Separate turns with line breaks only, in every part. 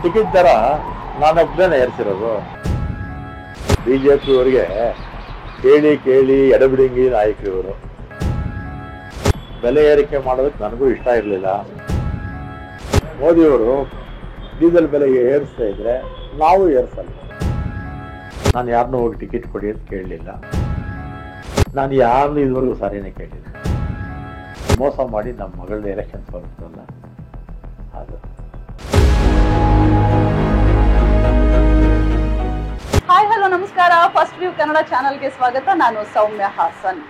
Ticket ದರ ನಾನೊಬ್ಬನೇ ಏರಿಸಿರೋದು. ಬಿಜೆಪಿಯವರಿಗೆ ಕೇಳಿ ಕೇಳಿ ಎಡಬಿಡಂಗಿ ನಾಯಕರು ಇವರು. ಬೆಲೆ ಏರಿಕೆ ಮಾಡೋದಕ್ಕೆ ನನಗೂ ಇಷ್ಟ ಇರಲಿಲ್ಲ. ಮೋದಿಯವರು ಡೀಸೆಲ್ ಬೆಲೆ ಏರಿಸ್ತಾ ಇದ್ರೆ ನಾವು ಏರಿಸಲ್ಲ. ನಾನು ಯಾರನ್ನೂ ಹೋಗಿ ಟಿಕೆಟ್ ಕೊಡಿ ಅಂತ ಕೇಳಲಿಲ್ಲ. ನಾನು ಯಾರನ್ನೂ ಇದುವರೆಗೂ ಸಾರಿನೇ ಕೇಳಿಲ್ಲ. ಮೋಸ ಮಾಡಿ ನಮ್ಮ ಮಗಳನ್ನ ಎಲೆಕ್ಷನ್ ಬರುತ್ತಲ್ಲ ಅದು.
ಹಾಯ್ ಹಲೋ ನಮಸ್ಕಾರ. ಫಸ್ಟ್ ವ್ಯೂ ಕನ್ನಡ ಚಾನಲ್ಗೆ ಸ್ವಾಗತ. ನಾನು ಸೌಮ್ಯ ಹಾಸನ್.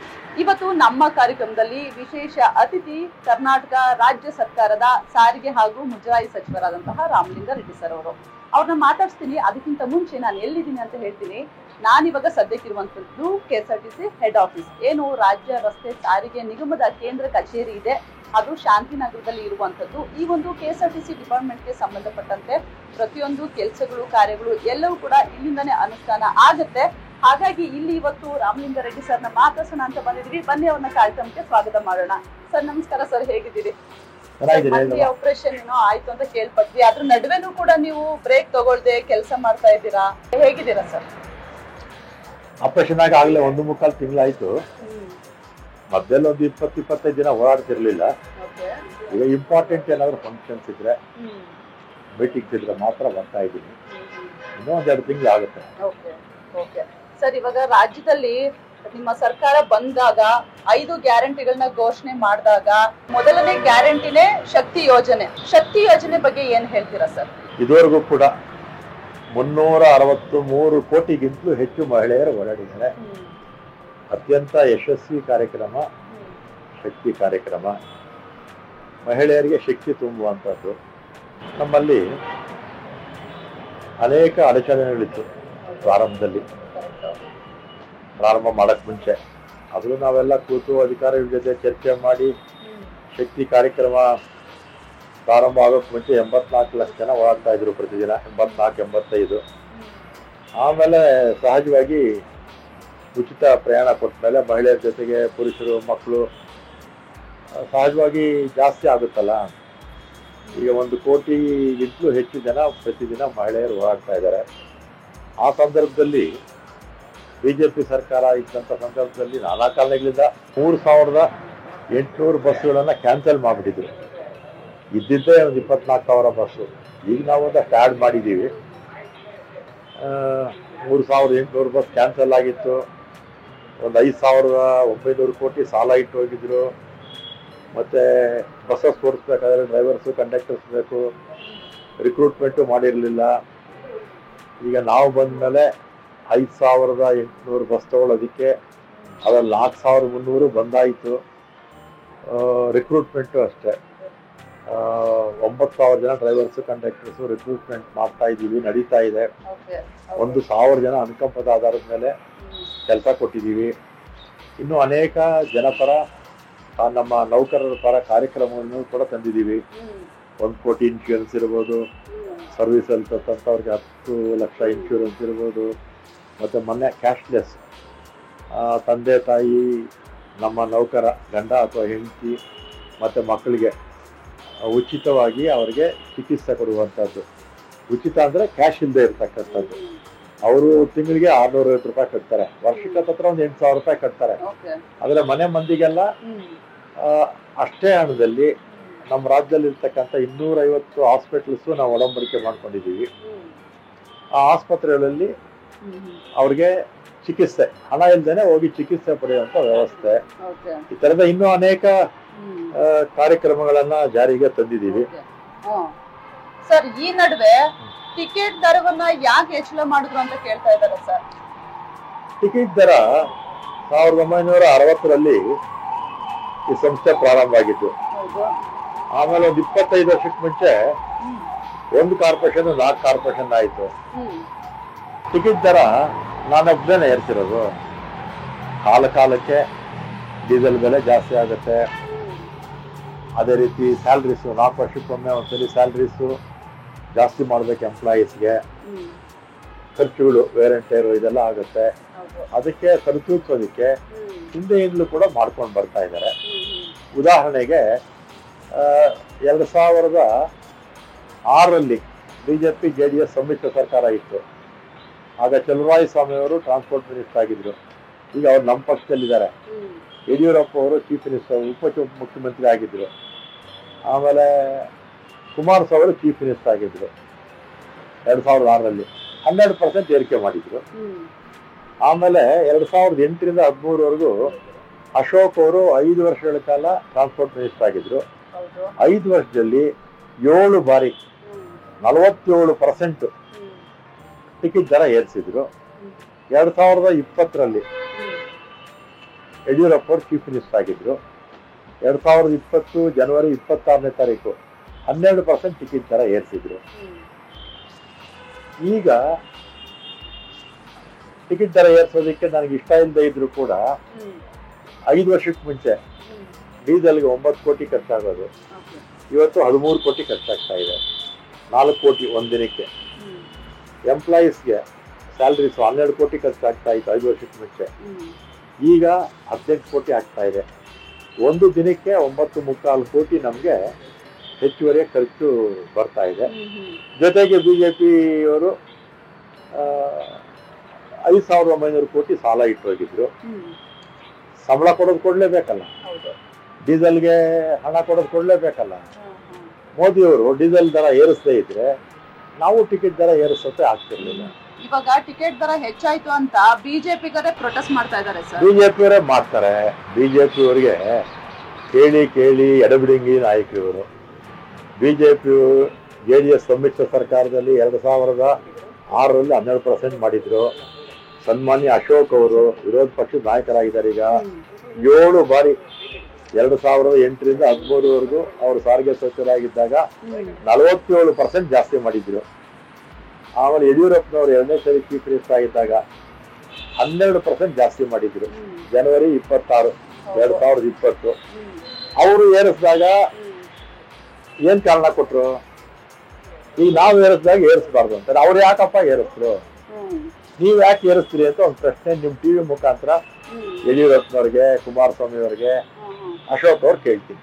ಇವತ್ತು ನಮ್ಮ ಕಾರ್ಯಕ್ರಮದಲ್ಲಿ ವಿಶೇಷ ಅತಿಥಿ ಕರ್ನಾಟಕ ರಾಜ್ಯ ಸರ್ಕಾರದ ಸಾರಿಗೆ ಹಾಗೂ ಮುಜರಾಯಿ ಸಚಿವರಾದಂತಹ ರಾಮಲಿಂಗ ರೆಡ್ಡಿ ಸರ್ ಅವರು. ಅವ್ರನ್ನ ಮಾತಾಡ್ತೀನಿ. ಅದಕ್ಕಿಂತ ಮುಂಚೆ ನಾನು ಎಲ್ಲಿದ್ದೀನಿ ಅಂತ ಹೇಳ್ತೀನಿ. ನಾನಿವಾಗ ಸದ್ಯಕ್ಕಿರುವಂಥದ್ದು KSRTC ಹೆಡ್ ಆಫೀಸ್. ಏನು ರಾಜ್ಯ ರಸ್ತೆ ಸಾರಿಗೆ ನಿಗಮದ ಕೇಂದ್ರ ಕಚೇರಿ ಇದೆ, ಅದು ಶಾಂತಿನಗರದಲ್ಲಿ ಇರುವಂಥದ್ದು. ಈ ಒಂದು KSRTC ಡಿಪಾರ್ಟ್ಮೆಂಟ್ಗೆ ಸಂಬಂಧಪಟ್ಟಂತೆ ಪ್ರತಿಯೊಂದು ಕೆಲಸಗಳು ಕಾರ್ಯಗಳು ಎಲ್ಲವೂ ಕೂಡ ಇಲ್ಲಿಂದಾನೇ ಅನುಷ್ಠಾನ ಆಗುತ್ತೆ. ಹಾಗಾಗಿ ಇಲ್ಲಿ ಇವತ್ತು ರಾಮಲಿಂಗ ರೆಡ್ಡಿ ಸರ್ನ ಮಾತಾಡ್ಸೋಣ ಅಂತ ಬಂದಿದ್ದೀವಿ. ಬನ್ನಿ ಅವ್ರನ್ನ ಕಾರ್ಯಕ್ರಮಕ್ಕೆ ಸ್ವಾಗತ ಮಾಡೋಣ. ಸರ್ ನಮಸ್ಕಾರ. ಸರ್ ಹೇಗಿದ್ದೀರಿ? ಆಪರೇಷನ್ ಏನೋ ಆಯ್ತು ಅಂತ ಕೇಳ್ಪಟ್ವಿ. ಅದ್ರ ನಡುವೆನೂ ಕೂಡ ನೀವು ಬ್ರೇಕ್ ತಗೊಳ್ದೆ ಕೆಲಸ ಮಾಡ್ತಾ ಇದ್ದೀರಾ. ಹೇಗಿದ್ದೀರಾ ಸರ್?
ಆಪರೇಷನ್ ಆಗಿ ಆಗ್ಲೇ 1.25 ತಿಂಗಳಾಯ್ತು. ಮಧ್ಯದಲ್ಲಿ ಒಂದು 20-25 ದಿನ ಓಡಾಡ್ತಿರ್ಲಿಲ್ಲ. ಈಗ ಇಂಪಾರ್ಟೆಂಟ್ ಏನಾದ್ರು ಫಂಕ್ಷನ್ಸ್ ಇದ್ರೆ ಮೀಟಿಂಗ್ಸ್ ಇದ್ರೆ ಮಾತ್ರ ಬರ್ತಾ ಇದ್ದೀನಿ. ಇನ್ನೂ 1-2 ತಿಂಗಳು ಆಗುತ್ತೆ.
ಸರ್, ಇವಾಗ ರಾಜ್ಯದಲ್ಲಿ ನಿಮ್ಮ ಸರ್ಕಾರ ಬಂದಾಗ 5 ಗ್ಯಾರಂಟಿಗಳನ್ನ ಘೋಷಣೆ ಮಾಡಿದಾಗ ಮೊದಲನೇ ಗ್ಯಾರಂಟಿನೇ ಶಕ್ತಿ ಯೋಜನೆ. ಶಕ್ತಿ ಯೋಜನೆ ಬಗ್ಗೆ ಏನ್ ಹೇಳ್ತೀರಾ ಸರ್?
ಇದುವರೆಗೂ ಕೂಡ 363 ಕೋಟಿಗಿಂತಲೂ ಹೆಚ್ಚು ಮಹಿಳೆಯರು ಓಡಾಡಿದ್ದಾರೆ. ಅತ್ಯಂತ ಯಶಸ್ವಿ ಕಾರ್ಯಕ್ರಮ ಶಕ್ತಿ ಕಾರ್ಯಕ್ರಮ. ಮಹಿಳೆಯರಿಗೆ ಶಕ್ತಿ ತುಂಬುವಂಥದ್ದು. ನಮ್ಮಲ್ಲಿ ಅನೇಕ ಅಡಚಣೆಗಳಿತ್ತು ಪ್ರಾರಂಭದಲ್ಲಿ. ಪ್ರಾರಂಭ ಮಾಡಕ್ ಮುಂಚೆ ಆದರೂ ನಾವೆಲ್ಲ ಕೂತು ಅಧಿಕಾರಿಗಳ ಜೊತೆ ಚರ್ಚೆ ಮಾಡಿ ಶಕ್ತಿ ಕಾರ್ಯಕ್ರಮ ಪ್ರಾರಂಭ ಆಗೋಕ್ಕೆ ಮುಂಚೆ 84 ಲಕ್ಷ ಜನ ಓಡಾಡ್ತಾ ಇದ್ರು ಪ್ರತಿದಿನ. 84-85. ಆಮೇಲೆ ಸಹಜವಾಗಿ ಉಚಿತ ಪ್ರಯಾಣ ಕೊಟ್ಟ ಮೇಲೆ ಮಹಿಳೆಯರ ಜೊತೆಗೆ ಪುರುಷರು ಮಕ್ಕಳು ಸಹಜವಾಗಿ ಜಾಸ್ತಿ ಆಗುತ್ತಲ್ಲ. ಈಗ 1 ಕೋಟಿಗಿಂತಲೂ ಹೆಚ್ಚು ಜನ ಪ್ರತಿದಿನ ಮಹಿಳೆಯರು ಓಡಾಡ್ತಾ ಇದ್ದಾರೆ. ಆ ಸಂದರ್ಭದಲ್ಲಿ ಬಿಜೆಪಿ ಸರ್ಕಾರ ಇದ್ದಂಥ ಸಂದರ್ಭದಲ್ಲಿ ನಾನಾ ಕಾರಣಗಳಿಂದ 3,800 ಬಸ್ಸುಗಳನ್ನು ಕ್ಯಾನ್ಸಲ್ ಮಾಡಿಬಿಟ್ಟಿದ್ರು. ಇದ್ದಿದ್ದೇ ಒಂದು 24,000 ಬಸ್ಸು. ಈಗ ನಾವು ಒಂದಷ್ಟು ಆ್ಯಡ್ ಮಾಡಿದ್ದೀವಿ. 3,800 ಬಸ್ ಕ್ಯಾನ್ಸಲ್ ಆಗಿತ್ತು. ಒಂದು 5,900 ಕೋಟಿ ಸಾಲ ಇಟ್ಟು ಹೋಗಿದ್ರು. ಮತ್ತು ಬಸ್ಸಸ್ ತೋರಿಸ್ಬೇಕಾದ್ರೆ ಡ್ರೈವರ್ಸು ಕಂಡಕ್ಟರ್ಸ್ ಬೇಕು. ರಿಕ್ರೂಟ್ಮೆಂಟು ಮಾಡಿರಲಿಲ್ಲ. ಈಗ ನಾವು ಬಂದ ಮೇಲೆ 5,800 ಬಸ್ ತಗೊಳ್ಳೋದಕ್ಕೆ ಅದರಲ್ಲಿ 4,300 ಬಂದಾಯಿತು. ರಿಕ್ರೂಟ್ಮೆಂಟು ಅಷ್ಟೇ 9,000 ಜನ ಡ್ರೈವರ್ಸು ಕಂಡಕ್ಟರ್ಸು ರಿಕ್ರೂಟ್ಮೆಂಟ್ ಮಾಡ್ತಾ ಇದ್ದೀವಿ, ನಡೀತಾ ಇದೆ. 1,000 ಜನ ಅನುಕಂಪದ ಆಧಾರದ ಮೇಲೆ ಕೆಲಸ ಕೊಟ್ಟಿದ್ದೀವಿ. ಇನ್ನೂ ಅನೇಕ ಜನಪರ ನಮ್ಮ ನೌಕರರ ಪರ ಕಾರ್ಯಕ್ರಮವನ್ನು ಕೂಡ ತಂದಿದ್ದೀವಿ. 1 ಕೋಟಿ ಇನ್ಶೂರೆನ್ಸ್ ಇರ್ಬೋದು, ಸರ್ವಿಸಲ್ಲಿ ತಂತವ್ರಿಗೆ 10 ಲಕ್ಷ ಇನ್ಶೂರೆನ್ಸ್ ಇರ್ಬೋದು. ಮತ್ತು ಮೊನ್ನೆ ಕ್ಯಾಶ್ಲೆಸ್, ತಂದೆ ತಾಯಿ ನಮ್ಮ ನೌಕರ ಗಂಡ ಅಥವಾ ಹೆಂಡತಿ ಮತ್ತು ಮಕ್ಕಳಿಗೆ ಉಚಿತವಾಗಿ ಅವರಿಗೆ ಚಿಕಿತ್ಸೆ ಕೊಡುವಂಥದ್ದು. ಉಚಿತ ಅಂದರೆ ಕ್ಯಾಶ್ ಇಲ್ಲದೆ ಇರ್ತಕ್ಕಂಥದ್ದು. ಅವರು ತಿಂಗಳಿಗೆ 650 ರೂಪಾಯಿ ಕಟ್ತಾರೆ. ವರ್ಷಕ್ಕೆ ಹತ್ರ ಒಂದು 8,000 ರೂಪಾಯಿ ಕಟ್ತಾರೆ. ಆದರೆ ಮನೆ ಮಂದಿಗೆಲ್ಲ ಅಷ್ಟೇ ಹಣದಲ್ಲಿ ನಮ್ಮ ರಾಜ್ಯದಲ್ಲಿ ಇರ್ತಕ್ಕಂಥ 250 ಹಾಸ್ಪಿಟಲ್ಸು ನಾವು ಒಡಂಬಡಿಕೆ ಮಾಡ್ಕೊಂಡಿದ್ದೀವಿ. ಆ ಆಸ್ಪತ್ರೆಗಳಲ್ಲಿ ಅವ್ರಿಗೆ ಚಿಕಿತ್ಸೆ ಹಣ ಇಲ್ದೇನೆ ಹೋಗಿ ಚಿಕಿತ್ಸೆ ಪಡೆಯುವಂಥ ವ್ಯವಸ್ಥೆ. ಈ ತರದ ಇನ್ನೂ ಅನೇಕ ಕಾರ್ಯಕ್ರಮಗಳನ್ನ ಜಾರಿಗೆ ತಂದಿದ್ದೀವಿ.
ಸರ್, ಈ ನಡುವೆ ಟಿಕೆಟ್ ದರವನ್ನ ಯಾಕೆ ಹೆಚ್ಚಳ ಮಾಡಿದ್ರು ಅಂತ ಕೇಳ್ತಾ ಇದ್ದಾರೆ ಸರ್.
ಟಿಕೆಟ್ ದರ 1960ರಲ್ಲಿ ಈ ಸಂಸ್ಥೆ ಪ್ರಾರಂಭ ಆಗಿತ್ತು. ಆಮೇಲೆ ಒಂದು 25 ವರ್ಷಕ್ಕೆ ಮುಂಚೆ 1 ಕಾರ್ಪೊರೇಷನ್ 4 ಕಾರ್ಪೊರೇಷನ್ ಆಯಿತು. ಟಿಕೆಟ್ ದರ ನಾನೊಬ್ಬನೇ ಏರಿಸಿರೋದು. ಕಾಲಕ್ಕೆ ಡೀಸೆಲ್ ಬೆಲೆ ಜಾಸ್ತಿ ಆಗುತ್ತೆ. ಅದೇ ರೀತಿ ಸ್ಯಾಲ್ರೀಸು 4 ವರ್ಷಕ್ಕೊಮ್ಮೆ ಒಂದ್ಸಲಿ ಸ್ಯಾಲ್ರೀಸು ಜಾಸ್ತಿ ಮಾಡಬೇಕು ಎಂಪ್ಲಾಯೀಸ್ಗೆ. ಖರ್ಚುಗಳು ವೇರ್ ಅಂಡ್ ಟೇರ್ ಇದೆಲ್ಲ ಆಗುತ್ತೆ. ಅದಕ್ಕೆ ಸರಿತೂಗ್ಸೋದಕ್ಕೆ ಹಿಂದೆಯಿಂದಲೂ ಕೂಡ ಮಾಡ್ಕೊಂಡು ಬರ್ತಾ ಇದ್ದಾರೆ. ಉದಾಹರಣೆಗೆ 2006ರಲ್ಲಿ ಬಿಜೆಪಿ JDS ಸಮ್ಮಿಶ್ರ ಸರ್ಕಾರ ಇತ್ತು. ಆಗ ಚಲುವರಾಯ ಸ್ವಾಮಿ ಅವರು ಟ್ರಾನ್ಸ್ಪೋರ್ಟ್ ಮಿನಿಸ್ಟರ್ ಆಗಿದ್ರು. ಈಗ ಅವ್ರು ನಮ್ಮ ಪಕ್ಷದಲ್ಲಿದ್ದಾರೆ. ಯಡಿಯೂರಪ್ಪ ಅವರು ಚೀಫ್ ಮಿನಿಸ್ಟರ್ ಮುಖ್ಯಮಂತ್ರಿ ಆಗಿದ್ರು. ಆಮೇಲೆ ಕುಮಾರಸ್ವಾಮಿ ಅವರು ಚೀಫ್ ಮಿನಿಸ್ಟರ್ ಆಗಿದ್ರು 2006ರಲ್ಲಿ 12% ಏರಿಕೆ ಮಾಡಿದ್ರು. ಆಮೇಲೆ 2008ರಿಂದ 2013ವರೆಗೂ ಅಶೋಕ್ ಅವರು 5 ವರ್ಷಗಳ ಕಾಲ ಟ್ರಾನ್ಸ್ಪೋರ್ಟ್ ಮಿನಿಸ್ಟರ್ ಆಗಿದ್ರು. 5 ವರ್ಷದಲ್ಲಿ 7 ಬಾರಿ 47% ಟಿಕೆಟ್ ದರ ಏರಿಸಿದ್ರು. 2020ರಲ್ಲಿ ಯಡಿಯೂರಪ್ಪ ಅವರು ಚೀಫ್ ಮಿನಿಸ್ಟರ್ ಆಗಿದ್ರು. 2020 ಜನವರಿ 26ನೇ ತಾರೀಕು 12% ಟಿಕೆಟ್ ದರ ಏರಿಸಿದ್ರು. ಈಗ ಟಿಕೆಟ್ ದರ ಏರಿಸೋದಕ್ಕೆ ನನಗೆ ಇಷ್ಟ ಇಲ್ಲದೆ ಇದ್ರು ಕೂಡ 5 ವರ್ಷಕ್ಕೆ ಮುಂಚೆ ಡೀಸೆಲ್ಗೆ 9 ಕೋಟಿ ಖರ್ಚಾಗೋದು ಇವತ್ತು 13 ಕೋಟಿ ಖರ್ಚಾಗ್ತಾ ಇದೆ. 4 ಕೋಟಿ ಒಂದಿನಕ್ಕೆ. ಎಂಪ್ಲಾಯೀಸ್ಗೆ ಸ್ಯಾಲ್ರೀಸ್ 12 ಕೋಟಿ ಖರ್ಚಾಗ್ತಾ ಇತ್ತು 5 ವರ್ಷಕ್ಕೆ ಮುಂಚೆ. ಈಗ 18 ಕೋಟಿ ಆಗ್ತಾ ಇದೆ. ಒಂದು ದಿನಕ್ಕೆ 9.25 ಕೋಟಿ ನಮಗೆ ಹೆಚ್ಚುವರಿ ಖರ್ಚು ಬರ್ತಾ ಇದೆ. ಜೊತೆಗೆ ಬಿಜೆಪಿ ಅವರು 5,900 ಕೋಟಿ ಸಾಲ ಇಟ್ಟೋಗಿದ್ರು. ಸಂಬಳ ಕೊಡೋದು ಕೊಡ್ಲೇಬೇಕಲ್ಲ, ಡೀಸೆಲ್ಗೆ ಹಣ ಕೊಡೋದು ಕೊಡ್ಲೇಬೇಕಲ್ಲ. ಮೋದಿಯವರು ಡೀಸೆಲ್ ದರ ಏರಿಸದೇ ಇದ್ರೆ ನಾವು ಟಿಕೆಟ್ ದರ ಏರಿಸೋಕೆ ಆಗ್ತಿರ್ಲಿಲ್ಲ.
ಇವಾಗ ಟಿಕೆಟ್ ದರ ಹೆಚ್ಚಾಯ್ತು ಅಂತ ಬಿಜೆಪಿಗರೇ ಪ್ರೊಟೆಸ್ಟ್ ಮಾಡ್ತಾ ಇದ್ದಾರೆ ಸರ್.
ಬಿಜೆಪಿಯವರೇ ಮಾಡ್ತಾರೆ. ಬಿಜೆಪಿಯವರಿಗೆ ಕೇಳಿ ಕೇಳಿ ಎಡಬಿಡಂಗಿ ನಾಯಕರು ಇವರು. ಬಿಜೆಪಿ JDS ಸಮ್ಮಿಶ್ರ ಸರ್ಕಾರದಲ್ಲಿ 2006ರಲ್ಲಿ 12% ಮಾಡಿದ್ರು. ಸನ್ಮಾನ್ಯ ಅಶೋಕ್ ಅವರು ವಿರೋಧ ಪಕ್ಷದ ನಾಯಕರಾಗಿದ್ದಾರೆ. ಈಗ 7 ಬಾರಿ 2008ರಿಂದ 2013ವರೆಗೂ ಅವರು ಸಾರಿಗೆ ಸಚಿವರಾಗಿದ್ದಾಗ 47% ಜಾಸ್ತಿ ಮಾಡಿದ್ರು. ಆಮೇಲೆ ಯಡಿಯೂರಪ್ಪನವರು 2ನೇ ಸರಿ ಚೀಫ್ ಮಿನಿಸ್ಟರ್ ಆಗಿದ್ದಾಗ 12% ಜಾಸ್ತಿ ಮಾಡಿದ್ರು. ಜನವರಿ 26, 2020 ಅವರು ಏರಿಸಿದಾಗ ಏನ್ ಕಾರಣ ಕೊಟ್ರು? ಈಗ ನಾವು ಏರಿಸಿದಾಗ ಏರಿಸಬಾರ್ದು ಅಂತಾರೆ. ಅವ್ರು ಯಾಕಪ್ಪ ಏರಿಸಿದ್ರು, ನೀವ್ ಯಾಕೆ ಏರಿಸ್ತೀರಿ ಅಂತ ಒಂದು ಪ್ರಶ್ನೆ ನಿಮ್ ಟಿವಿ ಮುಖಾಂತರ ಯಡಿಯೂರಪ್ಪನವ್ರಿಗೆ, ಕುಮಾರಸ್ವಾಮಿ ಅವರಿಗೆ, ಅಶೋಕ್ ಅವ್ರು ಕೇಳ್ತೀನಿ.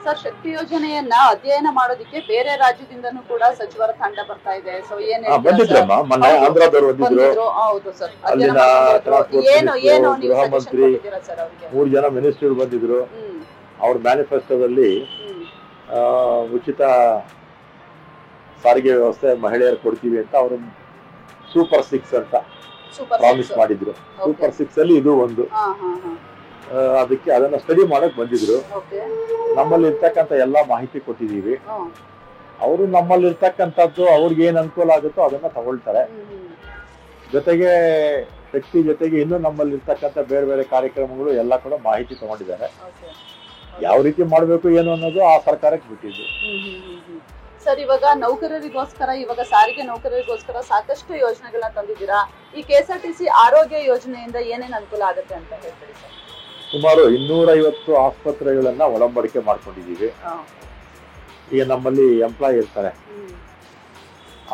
ಸರ್, ಶಕ್ತಿ ಯೋಜನೆಯನ್ನ ಅಧ್ಯಯನ ಮಾಡೋದಕ್ಕೆ ಬೇರೆ ರಾಜ್ಯದಿಂದನೂ ಕೂಡ ಸಚಿವರ ತಂಡ ಬರ್ತಾ ಇದೆ. ಸೊ
ಬಂದಿದ್ರಮ್ಮ ಮೊನ್ನೆ ಆಂಧ್ರದವ್ರು ಬಂದಿದ್ರು.
ಹೌದು ಸರ್.
ಅಲ್ಲಿನ ಗೃಹ ಮಂತ್ರಿ 3 ಜನ ಮಿನಿಸ್ಟರ್ ಬಂದಿದ್ರು. ಅವ್ರ ಮ್ಯಾನಿಫೆಸ್ಟೋದಲ್ಲಿ ಉಚಿತ ಸಾರಿಗೆ ವ್ಯವಸ್ಥೆ ಮಹಿಳೆಯರು ಕೊಡ್ತೀವಿ ಅಂತ ಅವರು ಸೂಪರ್ 6 ಅಂತ ಪ್ರಾಮಿಸ್ ಮಾಡಿದ್ರು. ಸೂಪರ್ 6 ಅಲ್ಲಿ ಇದು ಒಂದು. ಅದಕ್ಕೆ ಅದನ್ನ ಸ್ಟಡಿ ಮಾಡಕ್ ಬಂದಿದ್ರು. ನಮ್ಮಲ್ಲಿ ಇರ್ತಕ್ಕಂಥ ಎಲ್ಲಾ ಮಾಹಿತಿ ಕೊಟ್ಟಿದೀವಿ. ಅವರು ನಮ್ಮಲ್ಲಿ ಇರ್ತಕ್ಕಂಥದ್ದು ಅವ್ರಿಗೆ ಏನ್ ಅನುಕೂಲ ಆಗುತ್ತೋ ಅದನ್ನ ತಗೊಳ್ತಾರೆ. ಜೊತೆಗೆ ಶಕ್ತಿ ಜೊತೆಗೆ ಇನ್ನು ನಮ್ಮಲ್ಲಿ ಇರ್ತಕ್ಕಂಥ ಬೇರೆ ಬೇರೆ ಕಾರ್ಯಕ್ರಮಗಳು ಎಲ್ಲ ಕೂಡ ಮಾಹಿತಿ ತಗೊಂಡಿದ್ದಾರೆ. ಯಾವ ರೀತಿ ಮಾಡ್ಬೇಕು ಏನು ಅನ್ನೋದು ಆ ಸರ್ಕಾರಕ್ಕೆ ಬಿಟ್ಟಿದ್ದು.
ಸರ್, ಇವಾಗ ನೌಕರರಿಗೋಸ್ಕರ, ಇವಾಗ ಸಾರಿಗೆ ನೌಕರರಿಗೋಸ್ಕರ ಸಾಕಷ್ಟು ಯೋಜನೆಗಳನ್ನ ತಂದಿದ್ದೀರಾ. ಈ KSRTC ಆರೋಗ್ಯ ಯೋಜನೆಯಿಂದ ಏನೇನು ಅನುಕೂಲ ಆಗುತ್ತೆ ಅಂತ ಹೇಳ್ತೀರಿ ಸರ್?
ಸುಮಾರು 250 ಆಸ್ಪತ್ರೆಗಳನ್ನ ಒಳಂಬಡಿಕೆ ಮಾಡ್ಕೊಂಡಿದ್ದೀವಿ. ಈಗ ನಮ್ಮಲ್ಲಿ ಎಂಪ್ಲಾಯ್ ಇರ್ತಾರೆ,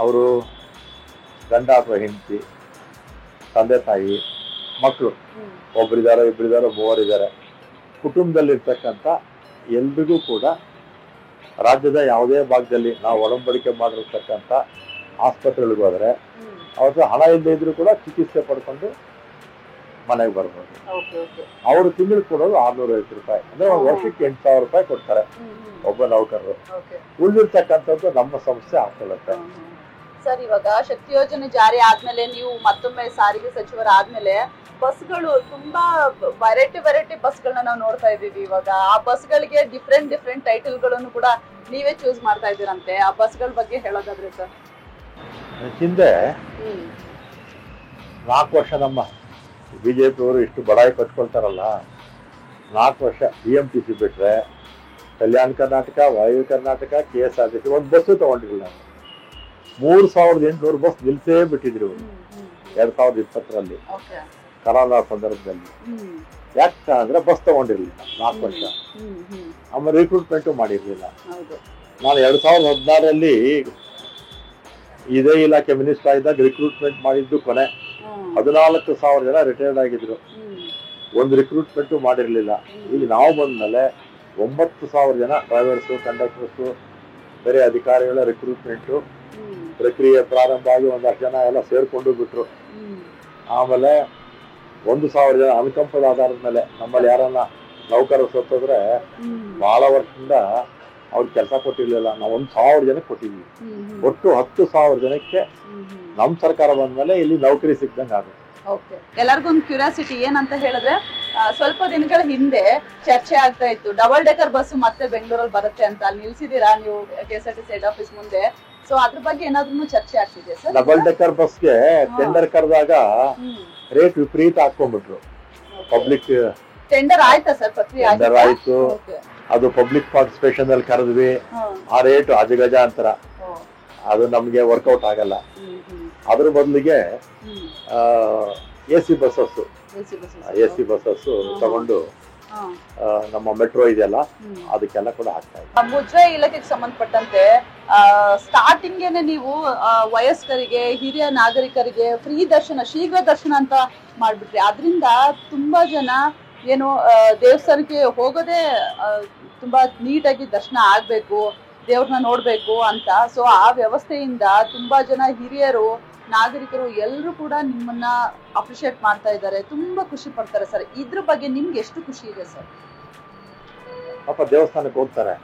ಅವರು ಗಂಡ ಅಥವಾ ಹೆಂಡತಿ, ತಂದೆ ತಾಯಿ, ಮಕ್ಕಳು, ಒಬ್ಬರಿದ್ದಾರೆ, ಇಬ್ಬರಿದ್ದಾರೆ, ಮೂವರಿದ್ದಾರೆ. ಕುಟುಂಬದಲ್ಲಿರ್ತಕ್ಕಂಥ ಎಲ್ರಿಗೂ ಕೂಡ ರಾಜ್ಯದ ಯಾವುದೇ ಭಾಗದಲ್ಲಿ ನಾವು ಒಡಂಬಡಿಕೆ ಮಾಡಿರ್ತಕ್ಕಂಥ ಆಸ್ಪತ್ರೆಗಳಿಗೆ ಹೋದರೆ ಅವತ್ತು ಹಣ ಇಲ್ಲದೆ ಇದ್ರು ಕೂಡ ಚಿಕಿತ್ಸೆ ಪಡ್ಕೊಂಡು ಮನೆಗೆ ಬರ್ಬೋದು. ಅವರು ತಿಂಗಳು ಕೊಡೋದು 650 ರೂಪಾಯಿ, ಅಂದ್ರೆ ವರ್ಷಕ್ಕೆ 8,000 ರೂಪಾಯಿ ಕೊಡ್ತಾರೆ ಒಬ್ಬ ನೌಕರರು. ಉಳಿದಿರ್ತಕ್ಕಂಥದ್ದು ನಮ್ಮ ಸಂಸ್ಥೆ ಹಾಕೊಳ್ಳುತ್ತೆ.
ಸರ್, ಇವಾಗ ಶಕ್ತಿ ಯೋಜನೆ ಜಾರಿ ಆದ್ಮೇಲೆ ನೀವು ಮತ್ತೊಮ್ಮೆ ಸಾರಿಗೆ ಸಚಿವರಾದ್ಮೇಲೆ ಬಸ್ಗಳು ತುಂಬಾ ವೆರೈಟಿ ಬಸ್ಗಳನ್ನ ನಾವು ನೋಡ್ತಾ ಇದೀವಿ. ಇವಾಗ ಆ ಬಸ್ಗಳಿಗೆ ಡಿಫ್ರೆಂಟ್ ಟೈಟಲ್ಗಳನ್ನು ಕೂಡ ನೀವೇ ಚೂಸ್ ಮಾಡ್ತಾ ಇದ್ದೀರಂತೆ. ಆ ಬಸ್ಗಳ ಬಗ್ಗೆ ಹೇಳೋದಾದ್ರೆ ಸರ್?
ಹಿಂದೆ 4 ವರ್ಷ ನಮ್ಮ ಬಿಜೆಪಿ ಅವರು ಇಷ್ಟು ಬಡಾಯಿ ಕಟ್ಕೊಳ್ತಾರಲ್ಲ, 4 ವರ್ಷ BMTC ಬಿಟ್ರೆ ಕಲ್ಯಾಣ ಕರ್ನಾಟಕ, ವಾಯು ಕರ್ನಾಟಕ, KSRTC ಒಂದು ಬಸ್ಸು ತಗೊಂಡಿರಲಿಲ್ಲ. 3,800 ಬಸ್ ನಿಲ್ಸೇ ಬಿಟ್ಟಿದ್ರು 2020ರಲ್ಲಿ ಕರೋನಾ ಸಂದರ್ಭದಲ್ಲಿ. ಯಾಕೆ ಅಂದ್ರೆ ಬಸ್ ತಗೊಂಡಿರ್ಲಿಲ್ಲ 4 ವರ್ಷ. ಆಮೇಲೆ ರಿಕ್ರೂಟ್ಮೆಂಟ್ ಮಾಡಿರ್ಲಿಲ್ಲ. ನಾನು 2016ರಲ್ಲಿ ಇದೇ ಇಲಾಖೆ ಮಿನಿಸ್ಟರ್ ಆಗಿದ್ದಾಗ ರಿಕ್ರೂಟ್ಮೆಂಟ್ ಮಾಡಿದ್ದು ಕೊನೆ 14,000 ಜನ ರಿಟೈರ್ಡ್ ಆಗಿದ್ರು. ಒಂದು ರಿಕ್ರೂಟ್ಮೆಂಟ್ ಮಾಡಿರ್ಲಿಲ್ಲ. ಈಗ ನಾವು ಬಂದ್ಮೇಲೆ 9,000 ಜನ ಡ್ರೈವರ್ಸು, ಕಂಡಕ್ಟರ್ಸು, ಬೇರೆ ಅಧಿಕಾರಿಗಳ ರಿಕ್ರೂಟ್ಮೆಂಟು ಪ್ರಕ್ರಿಯೆ ಪ್ರಾರಂಭ ಆಗಿ ಒಂದಷ್ಟು ಜನ ಎಲ್ಲ ಸೇರ್ಕೊಂಡು ಬಿಟ್ರು. ಆಮೇಲೆ 1,000 ಜನ ಅನುಕಂಪದ ಆಧಾರದ ಮೇಲೆ ನಮ್ಮಲ್ಲಿ ಯಾರನ್ನ ನೌಕರರು ಸತ್ತೋದ್ರೆ ಬಹಳ ವರ್ಷದಿಂದ ಅವ್ರಿಗೆ ಕೆಲಸ ಕೊಟ್ಟಿರ್ಲಿಲ್ಲ. ನಾವು 1,000 ಜನಕ್ಕೆ ಕೊಟ್ಟಿದ್ವಿ. ಒಟ್ಟು 10,000 ಜನಕ್ಕೆ ನಮ್ ಸರ್ಕಾರ ಬಂದ್ಮೇಲೆ ಇಲ್ಲಿ ನೌಕರಿ ಸಿಕ್ದಂಗೆ ಆಗುತ್ತೆ.
ಎಲ್ಲರಿಗೊಂದು ಕ್ಯೂರಿಯಾಸಿಟಿ ಏನಂತ ಹೇಳಿದ್ರೆ, ಸ್ವಲ್ಪ ದಿನಗಳ ಹಿಂದೆ ಚರ್ಚೆ ಆಗ್ತಾ ಇತ್ತು ಡಬಲ್ ಡೆಕರ್ ಬಸ್ ಮತ್ತೆ ಬೆಂಗಳೂರಲ್ಲಿ ಬರುತ್ತೆ ಅಂತ. ಅಲ್ಲಿ ನಿಲ್ಸಿದೀರಾ ನೀವು KSRTC ಹೆಡ್ ಆಫೀಸ್ ಮುಂದೆ? ಸೊ ಅದ್ರ ಬಗ್ಗೆ ಏನಾದ್ರೂ ಚರ್ಚೆ ಆಗ್ತಿದೆ ಸರ್?
ಡಬಲ್ ಡೆಕರ್ ಬಸ್ಗೆ ಟೆಂಡರ್ ಕರೆದಾಗ ರೇಟ್ ವಿಪರೀತ ಹಾಕೊಂಡ್ಬಿಟ್ರು. ಪಬ್ಲಿಕ್
ಟೆಂಡರ್ ಆಯ್ತಾ ಸರ್? ಪ್ರಕ್ರಿಯೆ
ಟೆಂಡರ್ ಆಯ್ತು, ಅದು ಪಬ್ಲಿಕ್ ಪಾರ್ಟಿಸಿಪೇಷನ್ ಅಲ್ಲಿ ಕರೆದ್ವಿ. ಆ ರೇಟ್ ಅಜಗಜಾಂತರ, ಅದು ನಮ್ಗೆ ವರ್ಕೌಟ್ ಆಗಲ್ಲ. ಅದ್ರ ಬದಲಿಗೆ AC ಬಸ್ಸಸ್ ತಗೊಂಡು ನಮ್ಮ ಮೆಟ್ರೋ ಇದೆಯಲ್ಲ ಅದಕ್ಕೆಲ್ಲ ಕೂಡ ಆಗ್ತಾ ಇದೆ.
ಮುಜರಾಯಿ ಇಲಾಖೆಗೆ ಸಂಬಂಧಪಟ್ಟಂತೆ ಸ್ಟಾರ್ಟಿಂಗ್ ಗೆನೆ ನೀವು ವಯಸ್ಕರಿಗೆ, ಹಿರಿಯ ನಾಗರಿಕರಿಗೆ ಫ್ರೀ ದರ್ಶನ, ಶೀಘ್ರ ದರ್ಶನ ಅಂತ ಮಾಡ್ಬಿಟ್ರಿ. ಅದರಿಂದ ತುಂಬಾ ಜನ ಏನು ದೇವಸ್ಥಾನಕ್ಕೆ ಹೋಗೋದೇ ತುಂಬಾ ನೀಟಾಗಿ ದರ್ಶನ ಆಗ್ಬೇಕು, ದೇವ್ರನ್ನ ನೋಡ್ಬೇಕು ಅಂತ. ಸೊ ಆ ವ್ಯವಸ್ಥೆಯಿಂದ ತುಂಬಾ ಜನ ಹಿರಿಯರು, ನಾಗರಿಕರು ಎಲ್ಲರೂ ಕೂಡ ನಿಮ್ಮನ್ನ ಅಪ್ರಿಶಿಯೇಟ್ ಮಾಡ್ತಾ ಇದ್ದಾರೆ, ತುಂಬಾ ಖುಷಿ ಪಡ್ತಾರೆ ಸರ್. ಇದ್ರ ಬಗ್ಗೆ ನಿಮ್ಗೆ ಎಷ್ಟು ಖುಷಿ ಇದೆ ಸರ್?
ಪಾಪ ದೇವಸ್ಥಾನಕ್ಕೆ ಹೋಗ್ತಾರೆ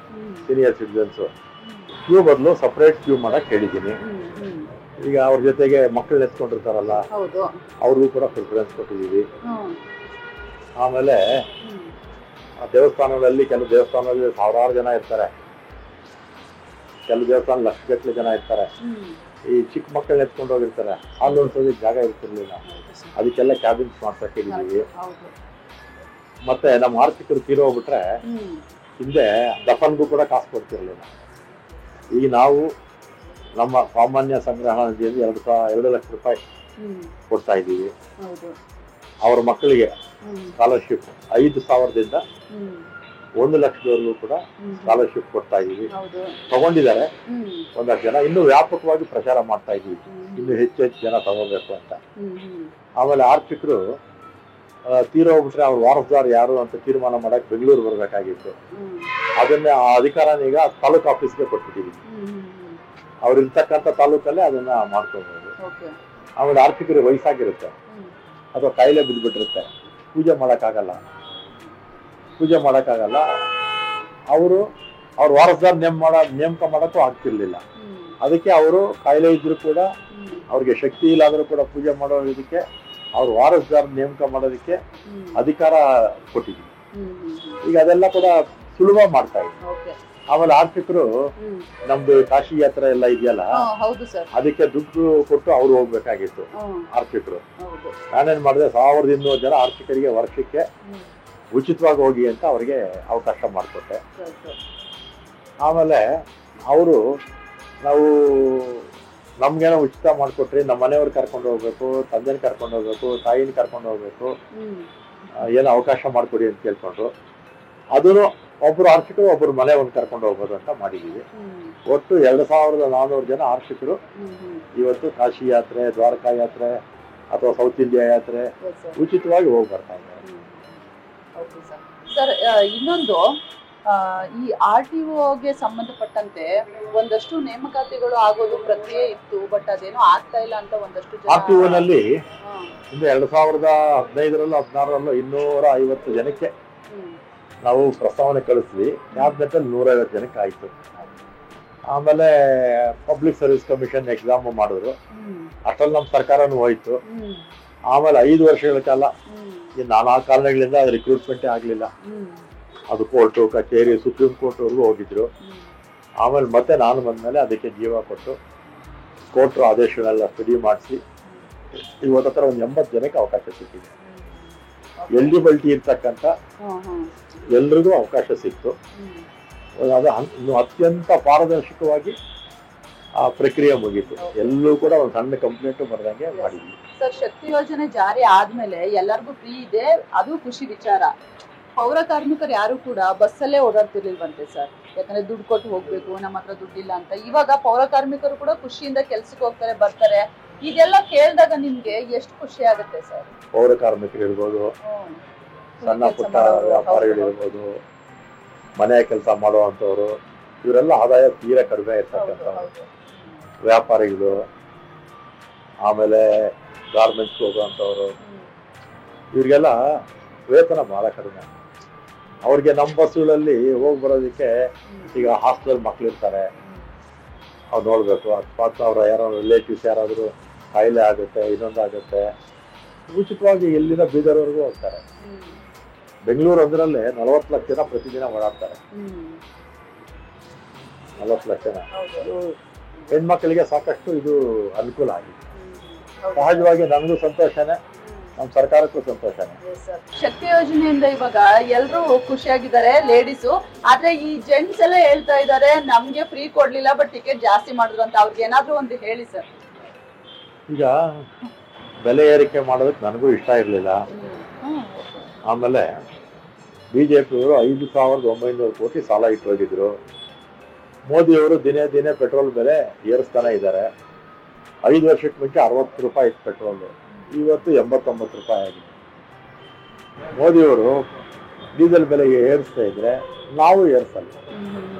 ಸೀನಿಯರ್ ಸಿಟಿಜನ್ಸ್, ಕ್ಯೂ ಬದಲು ಸಪರೇಟ್ ಕ್ಯೂ ಮಾಡಕ್ ಹೇಳಿದೀನಿ. ಈಗ ಅವ್ರ ಜೊತೆಗೆ ಮಕ್ಕಳು ಎತ್ಕೊಂಡಿರ್ತಾರಲ್ಲ, ಅವ್ರಿಗೂ ಕೂಡ ಪ್ರಿಫರೆನ್ಸ್ ಕೊಟ್ಟಿದೀವಿ. ಆಮೇಲೆ ದೇವಸ್ಥಾನದಲ್ಲಿ ಕೆಲವು ದೇವಸ್ಥಾನದಲ್ಲಿ 1000 ಜನ ಇರ್ತಾರೆ, ಕೆಲವು ದೇವಸ್ಥಾನ ಲಕ್ಷಗಟ್ಟಲೆ ಜನ ಇರ್ತಾರೆ. ಈ ಚಿಕ್ಕ ಮಕ್ಕಳನ್ನ ಎತ್ಕೊಂಡು ಹೋಗಿರ್ತಾರೆ, ಹಾಲು ಉಳಿಸೋದಕ್ಕೆ ಜಾಗ ಇರ್ತಿರ್ಲಿಲ್ಲ. ಅದಕ್ಕೆಲ್ಲ ಕ್ಯಾಬಿನ್ಸ್ ಮಾಡ್ಸಕ್ ಹೇಳಿದೀವಿ. ಮತ್ತೆ ನಮ್ಮ ಆರ್ಥಿಕರು ತೀರೋಗ್ಬಿಟ್ರೆ ಹಿಂದೆ ದಫನ್ಗೂ ಕೂಡ ಕಾಸು ಕೊಡ್ತಿರ್ಲಿಲ್ಲ. ಈಗ ನಾವು ನಮ್ಮ ಸಾಮಾನ್ಯ ಸಂಗ್ರಹಣಾ ನಿಧಿಯಲ್ಲಿ 2 ಲಕ್ಷ ರೂಪಾಯಿ ಕೊಡ್ತಾ ಇದ್ದೀವಿ. ಅವ್ರ ಮಕ್ಕಳಿಗೆ ಸ್ಕಾಲರ್ಶಿಪ್ 5,000ದಿಂದ 1 ಲಕ್ಷದವರೆಗೂ ಕೂಡ ಸ್ಕಾಲರ್ಶಿಪ್ ಕೊಡ್ತಾ ಇದೀವಿ. ತಗೊಂಡಿದ್ದಾರೆ ಒಂದಷ್ಟು ಜನ. ಇನ್ನು ವ್ಯಾಪಕವಾಗಿ ಪ್ರಚಾರ ಮಾಡ್ತಾ ಇದೀವಿ, ಇನ್ನು ಹೆಚ್ಚು ಜನ ತಗೋಬೇಕು ಅಂತ. ಆಮೇಲೆ ಆರ್ಥಿಕರು ತೀರೋಗ್ಬಿಟ್ರೆ ಅವ್ರ ವಾರಸ್ದಾರ್ ಯಾರು ಅಂತ ತೀರ್ಮಾನ ಮಾಡಕ್ ಬೆಂಗಳೂರು ಬರ್ಬೇಕಾಗಿತ್ತು. ಅದನ್ನ ಆ ಅಧಿಕಾರನ ಈಗ ತಾಲೂಕ್ ಆಫೀಸ್ಗೆ ಕೊಟ್ಬಿಟ್ಟಿದೀವಿ. ಅವ್ರು ಇರ್ತಕ್ಕಂಥ ತಾಲೂಕಲ್ಲೇ ಅದನ್ನ ಮಾಡ್ಕೋಬಹುದು. ಆಮೇಲೆ ಆರ್ಥಿಕರು ವಯಸ್ಸಾಗಿರುತ್ತೆ ಅಥವಾ ಕಾಯಿಲೆ ಬಿದ್ದುಬಿಟ್ಟಿರುತ್ತೆ, ಪೂಜೆ ಮಾಡಕ್ಕಾಗಲ್ಲ. ಅವರು ಅವ್ರ ವಾರಸ್ದಾರ್ ನೇಮಕ ಮಾಡಕ್ಕೂ ಆಗ್ತಿರ್ಲಿಲ್ಲ. ಅದಕ್ಕೆ ಅವರು ಕಾಯಿಲೆ ಇದ್ರು ಕೂಡ, ಅವ್ರಿಗೆ ಶಕ್ತಿ ಇಲ್ಲ ಆದ್ರೂ ಕೂಡ ಪೂಜೆ ಮಾಡೋ ಇದಕ್ಕೆ ಅವ್ರ ವಾರಸ್ದಾರ್ ನೇಮಕ ಮಾಡೋದಕ್ಕೆ ಅಧಿಕಾರ ಕೊಟ್ಟಿದ್ವಿ. ಈಗ ಅದೆಲ್ಲ ಕೂಡ ಸುಲಭ ಮಾಡ್ತಾ ಇದ್ವಿ. ಆಮೇಲೆ ಆರ್ಥಿಕರು ನಮ್ದು ಕಾಶಿ ಯಾತ್ರೆ ಎಲ್ಲ ಇದೆಯಲ್ಲ, ಅದಕ್ಕೆ ದುಡ್ಡು ಕೊಟ್ಟು ಅವ್ರು ಹೋಗ್ಬೇಕಾಗಿತ್ತು ಆರ್ಥಿಕರು. ನಾನೇನ್ ಮಾಡಿದೆ, 1200 ಜನ ಆರ್ಥಿಕರಿಗೆ ವರ್ಷಕ್ಕೆ ಉಚಿತವಾಗಿ ಹೋಗಿ ಅಂತ ಅವ್ರಿಗೆ ಅವಕಾಶ ಮಾಡಿಕೊಟ್ಟೆ. ಆಮೇಲೆ ಅವರು ನಾವು ನಮ್ಗೇನೋ ಉಚಿತ ಮಾಡಿಕೊಟ್ರಿ, ನಮ್ಮ ಮನೆಯವ್ರು ಕರ್ಕೊಂಡು ಹೋಗ್ಬೇಕು, ತಂದೆನ ಕರ್ಕೊಂಡು ಹೋಗ್ಬೇಕು, ತಾಯಿನ ಕರ್ಕೊಂಡು ಹೋಗ್ಬೇಕು, ಏನೋ ಅವಕಾಶ ಮಾಡಿಕೊಡಿ ಅಂತ ಕೇಳ್ಕೊಂಡ್ರು. ಅದನ್ನು ಒಬ್ರು ಆರ್ಥಿಕರು ಒಬ್ರು ಮನೆಯವ್ರನ್ನ ಕರ್ಕೊಂಡು ಹೋಗ್ಬೋದು ಅಂತ ಮಾಡಿದೀವಿ. ಒಟ್ಟು 2,400 ಜನ ಆರ್ಥಿಕರು ಇವತ್ತು ಕಾಶಿ ಯಾತ್ರೆ, ದ್ವಾರಕಾ ಯಾತ್ರೆ ಅಥವಾ ಸೌತ್ ಇಂಡಿಯಾ ಯಾತ್ರೆ ಉಚಿತವಾಗಿ ಹೋಗಿ ಬರ್ತಾ ಇದ್ದಾರೆ.
ಸರ್, ಇನ್ನೊಂದು ಈ RTOಗೆ ಸಂಬಂಧಪಟ್ಟಂತೆ ಒಂದಷ್ಟು ನೇಮಕಾತಿಗಳು ಆಗೋದು ಪ್ರಕ್ರಿಯೆ ಇತ್ತು, ಬಟ್ ಅದೇನೋ ಆಗ್ತಾ ಇಲ್ಲ ಅಂತ ಒಂದಷ್ಟು ಜನ.
RTOನಲ್ಲಿ 2015ರಲ್ಲೂ 16ರಲ್ಲೂ 250 ಜನಕ್ಕೆ ನಾವು ಪ್ರಸ್ತಾವನೆ ಕಳಿಸಿದ್ವಿ. ಕ್ಯಾಬಿನೆಟ್ ಅಲ್ಲಿ 150 ಜನಕ್ಕೆ ಆಯ್ತು. ಆಮೇಲೆ ಪಬ್ಲಿಕ್ ಸರ್ವಿಸ್ ಕಮಿಷನ್ ಎಕ್ಸಾಮ್ ಮಾಡಿದ್ರು, ಅಷ್ಟರಲ್ಲಿ ನಮ್ಮ ಸರ್ಕಾರನೂ ಹೋಯ್ತು. ಆಮೇಲೆ 5 ವರ್ಷಗಳ ಕಾಲ ನಾನಾ ಕಾರಣಗಳಿಂದ ಅದು ರಿಕ್ರೂಟ್ಮೆಂಟೇ ಆಗ್ಲಿಲ್ಲ. ಅದು ಕೋರ್ಟು, ಕಚೇರಿ, ಸುಪ್ರೀಂ ಕೋರ್ಟ್ ವರೆಗೂ ಹೋಗಿದ್ರು. ಆಮೇಲೆ ಮತ್ತೆ ನಾನು ಬಂದ್ಮೇಲೆ ಅದಕ್ಕೆ ಜೀವ ಕೊಟ್ಟು ಕೋರ್ಟ್ ಆದೇಶಗಳೆಲ್ಲ ಸ್ಟಡಿ ಮಾಡಿಸಿ ಇವತ್ತ ಹತ್ರ ಒಂದು 80 ಜನಕ್ಕೆ ಅವಕಾಶ ಸಿಕ್ಕಿದೆ. ಎಲಿಜಿಬಿಲಿಟಿ ಇರ್ತಕ್ಕಂಥ ಎಲ್ರಿಗೂ ಅವಕಾಶ ಸಿಕ್ತು. ಅದು ಅತ್ಯಂತ ಪಾರದರ್ಶಕವಾಗಿ ಆ ಪ್ರಕ್ರಿಯೆ ಮುಗೀತು. ಎಲ್ಲೂ ಕೂಡ ಒಂದು ಸಣ್ಣ ಕಂಪ್ಲೇಂಟ್ ಬರ್ದಂಗೆ ಮಾಡಿದ್ವಿ.
ಸರ್, ಶಕ್ತಿ ಯೋಜನೆ ಜಾರಿ ಆದ್ಮೇಲೆ ಎಲ್ಲರಿಗೂ ಫ್ರೀ ಇದೆ, ಅದು ಖುಷಿ ವಿಚಾರ. ಪೌರ ಕಾರ್ಮಿಕರು ಯಾರು ಕೂಡ ಬಸ್ಸಲ್ಲೇ ಓಡಾಡ್ತಿರ್ಲಿಲ್ವಂತೆ ಸರ್, ಯಾಕಂದ್ರೆ ದುಡ್ಡು ಕೊಟ್ಟು ಹೋಗ್ಬೇಕು, ನಮ್ಮ ಹತ್ರ ದುಡ್ಡಿಲ್ಲ ಅಂತ. ಇವಾಗ ಪೌರ ಕಾರ್ಮಿಕರು ಕೂಡ ಖುಷಿಯಿಂದ ಕೆಲ್ಸಕ್ಕೆ ಹೋಗ್ತಾರೆ, ಬರ್ತಾರೆ. ಇದೆಲ್ಲ ಕೇಳಿದಾಗ ನಿಮ್ಗೆ ಎಷ್ಟು ಖುಷಿ ಆಗುತ್ತೆ ಸರ್?
ಪೌರ ಕಾರ್ಮಿಕರು ಇರ್ಬೋದು, ಸಣ್ಣ ಪುಟ್ಟ ವ್ಯಾಪಾರಿಗಳಿರ್ಬೋದು, ಮನೆ ಕೆಲಸ ಮಾಡುವಂತವ್ರು, ಇವರೆಲ್ಲ ಆದಾಯ ತೀರಾ ಕಡಿಮೆ ಇರ್ತಕ್ಕಂಥ. ವ್ಯಾಪಾರಿಗಳು, ಆಮೇಲೆ ಗಾರ್ಮೆಂಟ್ಸ್ಗೆ ಹೋಗುವಂಥವ್ರು, ಇವ್ರಿಗೆಲ್ಲ ವೇತನ ಭಾಳ ಕಡಿಮೆ. ಅವ್ರಿಗೆ ನಮ್ಮ ಬಸ್ಸುಗಳಲ್ಲಿ ಹೋಗಿ ಬರೋದಕ್ಕೆ ಈಗ ಹಾಸ್ಟೆಲ್ ಮಕ್ಳಿರ್ತಾರೆ, ಅವ್ರು ನೋಡಬೇಕು. ಅಕಸ್ಮಾತ್ ಅವ್ರ ಯಾರೋ ರಿಲೇಟಿವ್ಸ್ ಯಾರಾದರೂ ಕಾಯಿಲೆ ಆಗುತ್ತೆ, ಇನ್ನೊಂದಾಗುತ್ತೆ, ಉಚಿತವಾಗಿ ಎಲ್ಲಿಂದ ಬೀದರ್ವರೆಗೂ ಹೋಗ್ತಾರೆ. ಬೆಂಗಳೂರು ಅದರಲ್ಲೇ 40 ಲಕ್ಷ ಜನ ಪ್ರತಿದಿನ ಓಡಾಡ್ತಾರೆ. 40 ಲಕ್ಷ ಜನ. ಹೆಣ್ಮಕ್ಳಿಗೆ ಸಾಕಷ್ಟು ಇದು ಅನುಕೂಲ ಆಗಿದೆ. ಸಹಜವಾಗಿ ನನಗೂ ಸಂತೋಷನೇ, ನಮ್ಮ ಸರ್ಕಾರಕ್ಕೂ ಸಂತೋಷನೇ.
ಶಕ್ತಿ ಯೋಜನೆಯಿಂದ ಇವಾಗ ಎಲ್ಲರೂ ಖುಷಿಯಾಗಿದ್ದಾರೆ ಲೇಡೀಸು. ಆದ್ರೆ ಈ ಜೆಂಟ್ಸ್ ಎಲ್ಲ ಹೇಳ್ತಾ ಇದ್ದಾರೆ ನಮ್ಗೆ ಫ್ರೀ ಕೊಡ್ಲಿಲ್ಲ ಬಟ್ ಟಿಕೆಟ್ ಜಾಸ್ತಿ ಮಾಡಿದ್ರು ಅಂತ. ಅವ್ರಿಗೆ ಏನಾದ್ರು ಒಂದು ಹೇಳಿ ಸರ್.
ಈಗ ಬೆಲೆ ಏರಿಕೆ ಮಾಡೋದಕ್ಕೆ ನನಗೂ ಇಷ್ಟ ಇರಲಿಲ್ಲ. ಆಮೇಲೆ ಬಿಜೆಪಿಯವರು 5,900 ಕೋಟಿ ಸಾಲ ಇಟ್ಟು ಹೋಗಿದ್ರು. ಮೋದಿಯವರು ದಿನೇ ದಿನೇ ಪೆಟ್ರೋಲ್ ಬೆಲೆ ಏರಿಸ್ತಾನೆ ಇದ್ದಾರೆ. 5 ವರ್ಷಕ್ಕೆ ಮುಂಚೆ 60 ರೂಪಾಯಿ ಇತ್ತು ಪೆಟ್ರೋಲು, ಇವತ್ತು 89 ರೂಪಾಯಿ ಆಗಿದೆ. ಮೋದಿಯವರು ಡೀಸೆಲ್ ಬೆಲೆಗೆ ಏರಿಸ್ತಾ ಇದ್ರೆ ನಾವು ಏರಿಸಲ್ಲ.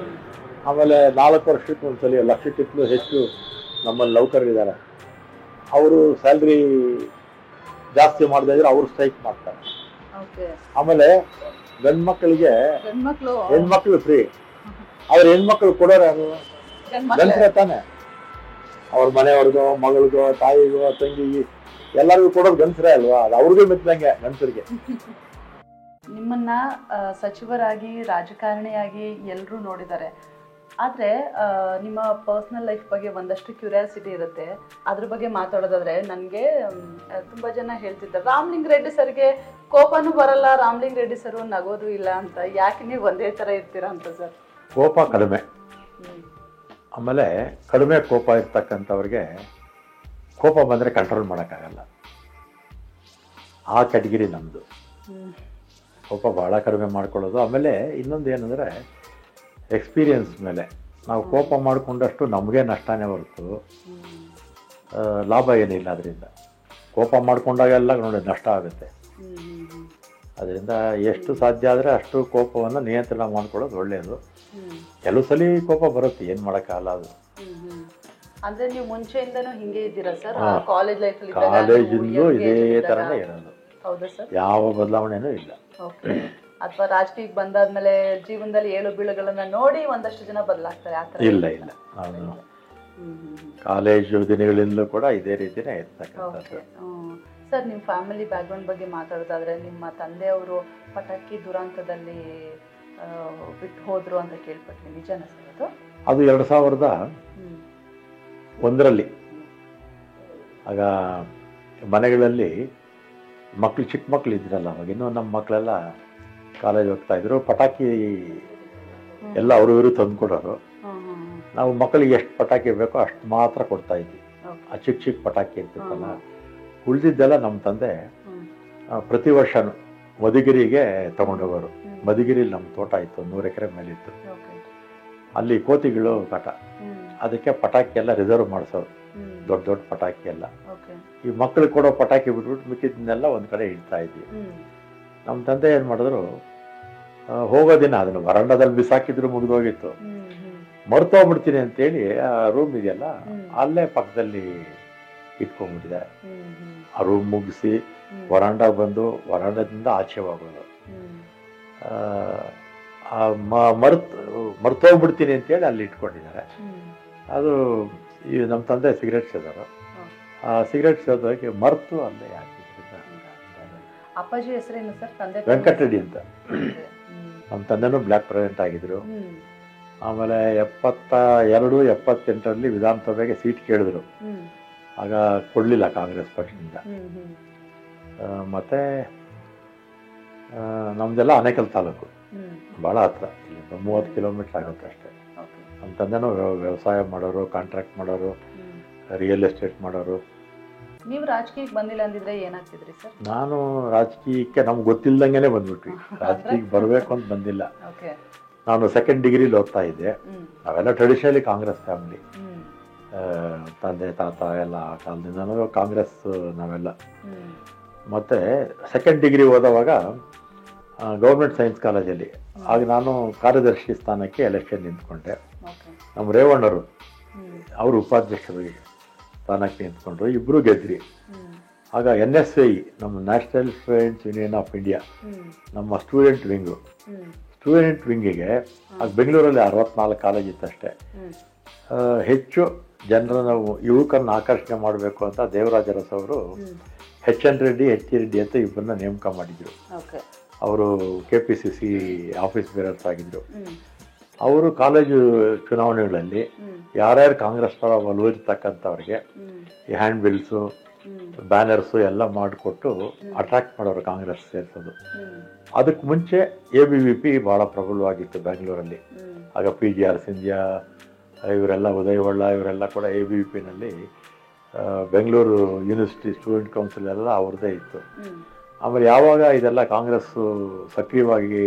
ಆಮೇಲೆ 4 ವರ್ಷಕ್ಕೆ ಒಂದ್ಸಲಿ 1 ಲಕ್ಷಕ್ಕಿಂತಲೂ ಹೆಚ್ಚು ನಮ್ಮಲ್ಲಿ ನೌಕರರಿದ್ದಾರೆ. ಅವರು ಸ್ಯಾಲ್ರಿ ಜಾಸ್ತಿ ಮಾಡದೇ ಇದ್ರೆ ಅವರು ಸ್ಟ್ರೈಕ್ ಮಾಡ್ತಾರೆ. ಆಮೇಲೆ ಗಂಡ್ಮಕ್ಳಿಗೆ ಹೆಣ್ಮಕ್ಳು ಫ್ರೀ. ಅವ್ರ ಹೆಣ್ಮಕ್ಳು ಕೊಡೋರು ಯಾರು? ಗಂಡಸ್ರೆ ತಾನೆ. ಅವ್ರ ಮನೆಯವ್ರಿಗೋ, ಮಗಳಿಗೋ, ತಾಯಿಗೋ, ತಂಗಿಗೆ ಎಲ್ಲರಿಗೂ ಕೊಡೋದು ಗಂಡಸ್ರೇ ಅಲ್ವಾ? ಅದು ಅವ್ರಿಗೂ ಮೆಚ್ಚಂಗೆ ಗಂಡಸರಿಗೆ.
ನಿಮ್ಮನ್ನ ಸಚಿವರಾಗಿ, ರಾಜಕಾರಣಿಯಾಗಿ ಎಲ್ಲರೂ ನೋಡಿದ್ದಾರೆ. ಆದ್ರೆ ನಿಮ್ಮ ಪರ್ಸನಲ್ ಲೈಫ್ ಬಗ್ಗೆ ಒಂದಷ್ಟು ಕ್ಯೂರಿಯಾಸಿಟಿ ಇರುತ್ತೆ. ಅದ್ರ ಬಗ್ಗೆ ಮಾತಾಡೋದಾದ್ರೆ ನನಗೆ ತುಂಬಾ ಜನ ಹೇಳ್ತಿದ್ದಾರೆ ರಾಮಲಿಂಗ ರೆಡ್ಡಿ ಸರ್ಗೆ ಕೋಪನೂ ಬರಲ್ಲ, ರಾಮಲಿಂಗ ರೆಡ್ಡಿ ಸರ್ ನಗೋದು ಇಲ್ಲ ಅಂತ. ಯಾಕೆ ನೀವು ಒಂದೇ ತರ ಇರ್ತೀರಾ ಅಂತ ಸರ್?
ಕೋಪ ಕಡಿಮೆ. ಆಮೇಲೆ ಕಡಿಮೆ ಕೋಪ ಇರ್ತಕ್ಕಂಥವ್ರಿಗೆ ಕೋಪ ಬಂದರೆ ಕಂಟ್ರೋಲ್ ಮಾಡೋಕ್ಕಾಗಲ್ಲ. ಆ ಕ್ಯಾಟಗಿರಿ ನಮ್ಮದು. ಕೋಪ ಭಾಳ ಕಡಿಮೆ ಮಾಡ್ಕೊಳ್ಳೋದು. ಆಮೇಲೆ ಇನ್ನೊಂದು ಏನಂದರೆ ಎಕ್ಸ್ಪೀರಿಯನ್ಸ್ ಮೇಲೆ ನಾವು ಕೋಪ ಮಾಡಿಕೊಂಡಷ್ಟು ನಮಗೆ ನಷ್ಟನೇ ಹೊರತು ಲಾಭ ಏನಿಲ್ಲ. ಅದರಿಂದ ಕೋಪ ಮಾಡ್ಕೊಂಡಾಗೆಲ್ಲ ನೋಡಿ ನಷ್ಟ ಆಗುತ್ತೆ. ಅದರಿಂದ ಎಷ್ಟು ಸಾಧ್ಯ ಆದರೆ ಅಷ್ಟು ಕೋಪವನ್ನು ನಿಯಂತ್ರಣ ಮಾಡ್ಕೊಳ್ಳೋದು ಒಳ್ಳೆಯದು. ಕೆಲವು ಸಲ ಕೋಪ ಬರುತ್ತೆ, ಏನು ಮಾಡೋಕ್ಕಾಗಲ್ಲ. ಅದು
ಅಂದ್ರೆ ನೀವು ಮುಂಚೆಯಿಂದನೂ ಹಿಂಗೆ ಇದ್ದೀರಾ ಸರ್? ಕಾಲೇಜ್ ಲೈಫಲ್ಲಿ
ಕಾಲೇಜಿಂದಲೂ ಇದೇ ಥರನೇ ಇರೋದು.
ಹೌದಾ ಸರ್?
ಯಾವ ಬದಲಾವಣೆನೂ ಇಲ್ಲ.
ಅಥವಾ ರಾಜಕೀಯಕ್ಕೆ ಬಂದಾದ್ಮೇಲೆ ಜೀವನದಲ್ಲಿ ಏಳು ಬೀಳುಗಳನ್ನ ನೋಡಿ ಒಂದಷ್ಟು ಜನ ಬದಲಾಗ್ತಾರೆ?
ಇಲ್ಲ ಇಲ್ಲ, ನಾನು ಕಾಲೇಜು ದಿನಗಳಿಂದಲೂ ಕೂಡ ಇದೇ ರೀತಿನೇ ಇರ್ತಕ್ಕಂಥದ್ದು.
ಸರ್, ನಿಮ್ಮ ಫ್ಯಾಮಿಲಿ ಬ್ಯಾಕ್ಗ್ರೌಂಡ್ ಬಗ್ಗೆ ಮಾತಾಡೋದಾದ್ರೆ, ನಿಮ್ಮ ತಂದೆಯವರು ಪಟಾಕಿ ದುರಂತದಲ್ಲಿ ಬಿಟ್ಟು ಹೋದ್ರು ಅಂತ ಕೇಳ್ಪಟ್ವಿ, ನಿಜನಾ ಸರ್ ಅದು?
ಅದು 2001ರಲ್ಲಿ. ಆಗ ಮನೆಗಳಲ್ಲಿ ಮಕ್ಕಳು, ಚಿಕ್ಕ ಮಕ್ಕಳು ಇದ್ರಲ್ಲ, ಅವಾಗ ಇನ್ನೂ ನಮ್ಮ ಮಕ್ಕಳೆಲ್ಲ ಕಾಲೇಜ್ ಹೋಗ್ತಾ ಇದ್ರು. ಪಟಾಕಿ ಎಲ್ಲ ಅವರು ಇವರು ತಂದುಕೊಡೋರು. ನಾವು ಮಕ್ಕಳಿಗೆ ಎಷ್ಟು ಪಟಾಕಿ ಬೇಕೋ ಅಷ್ಟು ಮಾತ್ರ ಕೊಡ್ತಾ ಇದ್ವಿ. ಆ ಚಿಕ್ಕ ಚಿಕ್ಕ ಪಟಾಕಿ ಇರ್ತಿತ್ತಲ್ಲ, ಉಳಿದಿದ್ದೆಲ್ಲ ನಮ್ಮ ತಂದೆ ಪ್ರತಿ ವರ್ಷನೂ ಮಧುಗಿರಿಗೆ ತಗೊಂಡೋಗೋರು. ಮಧುಗಿರಿಲಿ ನಮ್ಮ ತೋಟ ಇತ್ತು, 100 ಎಕರೆ ಮೇಲಿತ್ತು. ಅಲ್ಲಿ ಕೋತಿಗಳು ಕಾಟ, ಅದಕ್ಕೆ ಪಟಾಕಿ ಎಲ್ಲ ರಿಸರ್ವ್ ಮಾಡಿಸೋರು, ದೊಡ್ಡ ದೊಡ್ಡ ಪಟಾಕಿ ಎಲ್ಲ. ಈ ಮಕ್ಕಳಿಗೆ ಕೊಡೋ ಪಟಾಕಿ ಬಿಟ್ಬಿಟ್ಟು ಮಿಕ್ಕಿದ್ದನ್ನೆಲ್ಲ ಒಂದು ಕಡೆ ಇಡ್ತಾ ಇದ್ವಿ. ನಮ್ಮ ತಂದೆ ಏನು ಮಾಡಿದ್ರು, ಹೋಗೋ ದಿನ ಅದನ್ನು ವರಂಡದಲ್ಲಿ ಬಿಸಾಕಿದ್ರು ಮುಗಿದೋಗಿತ್ತು. ಮರ್ತೋಗ್ಬಿಡ್ತೀನಿ ಅಂತೇಳಿ ಆ ರೂಮ್ ಇದೆಯಲ್ಲ ಅಲ್ಲೇ ಪಕ್ಕದಲ್ಲಿ ಇಟ್ಕೊಂಡ್ಬಿಟ್ಟಿದ್ದಾರೆ. ಆ ರೂಮ್ ಮುಗಿಸಿ ವರಾಂಡಾಗ ಬಂದು ವರಾಂಡದಿಂದ ಆಚೆ ಹೋಗೋದು. ಮರ್ತೋಗ್ಬಿಡ್ತೀನಿ ಅಂತೇಳಿ ಅಲ್ಲಿ ಇಟ್ಕೊಂಡಿದ್ದಾರೆ. ಅದು ಈ ನಮ್ಮ ತಂದೆ ಸಿಗರೇಟ್ ಸೇದೋರು. ಆ ಸಿಗರೇಟ್ ಸೇದೋಕೆ ಮರ್ತು ಅಲ್ಲೇ ಹಾಕಿದ್ರು.
ಅಪ್ಪಾಜಿ ಹೆಸರೇನು ಸರ್? ತಂದೆ
ವೆಂಕಟರೆಡ್ಡಿ ಅಂತ. ನಮ್ಮ ತಂದೆನೂ ಬ್ಲಾಕ್ ಪ್ರೆಸಿಡೆಂಟ್ ಆಗಿದ್ರು. ಆಮೇಲೆ 72, 78ರಲ್ಲಿ ವಿಧಾನಸಭೆಗೆ ಸೀಟ್ ಕೇಳಿದ್ರು. ಆಗ ಕೊಡಲಿಲ್ಲ ಕಾಂಗ್ರೆಸ್ ಪಕ್ಷದಿಂದ. ಮತ್ತೆ ನಮ್ದೆಲ್ಲ ಆನೇಕಲ್ ತಾಲೂಕು, ಭಾಳ ಹತ್ರ, 30 ಕಿಲೋಮೀಟರ್ ಆಗುತ್ತೆ ಅಷ್ಟೇ. ನಮ್ಮ ತಂದೆನೂ ವ್ಯವಸಾಯ ಮಾಡೋರು, ಕಾಂಟ್ರಾಕ್ಟ್ ಮಾಡೋರು, ರಿಯಲ್ ಎಸ್ಟೇಟ್ ಮಾಡೋರು.
ನೀವು ರಾಜಕೀಯಕ್ಕೆ ಬಂದಿಲ್ಲ ಅಂದಿದ್ರೆ ಏನಾಗ್ತಿದ್ರಿ ಸರ್?
ನಾನು ರಾಜಕೀಯಕ್ಕೆ ನಮ್ಗೆ ಗೊತ್ತಿಲ್ದಂಗೆ ಬಂದ್ಬಿಟ್ವಿ. ರಾಜಕೀಯಕ್ಕೆ ಬರಬೇಕು ಅಂತ ಬಂದಿಲ್ಲ. ನಾನು 2nd ಡಿಗ್ರಿಲಿ ಓದ್ತಾ ಇದ್ದೆ. ನಾವೆಲ್ಲ ಟ್ರೆಡಿಷನಲಿ ಕಾಂಗ್ರೆಸ್ ಫ್ಯಾಮಿಲಿ, ತಂದೆ ತಾತ ಎಲ್ಲ ಕಾಲದಿಂದನೂ ಕಾಂಗ್ರೆಸ್ ನಾವೆಲ್ಲ. ಮತ್ತು 2nd ಡಿಗ್ರಿ ಓದುವಾಗ ಗೌರ್ಮೆಂಟ್ ಸೈನ್ಸ್ ಕಾಲೇಜಲ್ಲಿ ಆಗ ನಾನು ಕಾರ್ಯದರ್ಶಿ ಸ್ಥಾನಕ್ಕೆ ಎಲೆಕ್ಷನ್ ನಿಂತ್ಕೊಂಡೆ. ನಮ್ಮ ರೇವಣ್ಣರು ಅವರು ಉಪಾಧ್ಯಕ್ಷರು ಸ್ಥಾನಕ್ಕೆ ನಿಂತ್ಕೊಂಡ್ರು, ಇಬ್ಬರು ಗೆದ್ರಿ. ಆಗ NSI, ನಮ್ಮ national students union of India, ನಮ್ಮ ಸ್ಟೂಡೆಂಟ್ ವಿಂಗಿಗೆ ಆಗ ಬೆಂಗಳೂರಲ್ಲಿ 64 ಕಾಲೇಜ್ ಇತ್ತಷ್ಟೇ. ಹೆಚ್ಚು ಜನರನ್ನು ಯುವಕರನ್ನ ಆಕರ್ಷಣೆ ಮಾಡಬೇಕು ಅಂತ ದೇವರಾಜ ಅರಸು ಅವರು HN ರೆಡ್ಡಿ HE ಅಂತ ಇಬ್ಬರನ್ನ ನೇಮಕ ಮಾಡಿದ್ರು. ಅವರು KPCC ಆಫೀಸ್ ಬೇರರ್ಸ್ ಆಗಿದ್ರು. ಅವರು ಕಾಲೇಜು ಚುನಾವಣೆಗಳಲ್ಲಿ ಯಾರ್ಯಾರು ಕಾಂಗ್ರೆಸ್ ಪರ ಒಲವಿರ್ತಕ್ಕಂಥವ್ರಿಗೆ ಈ ಹ್ಯಾಂಡ್ ಬಿಲ್ಸು ಬ್ಯಾನರ್ಸು ಎಲ್ಲ ಮಾಡಿಕೊಟ್ಟು ಅಟ್ರಾಕ್ಟ್ ಮಾಡೋರು ಕಾಂಗ್ರೆಸ್ ಸೇರಿಸೋದು. ಅದಕ್ಕೆ ಮುಂಚೆ ABVP ಭಾಳ ಪ್ರಬಲವಾಗಿತ್ತು ಬೆಂಗಳೂರಲ್ಲಿ. ಆಗ PGR ಸಿಂಧ್ಯಾ ಇವರೆಲ್ಲ, ಉದಯ್ ಇವರೆಲ್ಲ ಕೂಡ ABVPನಲ್ಲಿ ಬೆಂಗಳೂರು ಯೂನಿವರ್ಸಿಟಿ ಸ್ಟೂಡೆಂಟ್ ಕೌನ್ಸಿಲ್ ಎಲ್ಲ ಅವ್ರದ್ದೇ ಇತ್ತು. ಆಮೇಲೆ ಯಾವಾಗ ಇದೆಲ್ಲ ಕಾಂಗ್ರೆಸ್ಸು ಸಕ್ರಿಯವಾಗಿ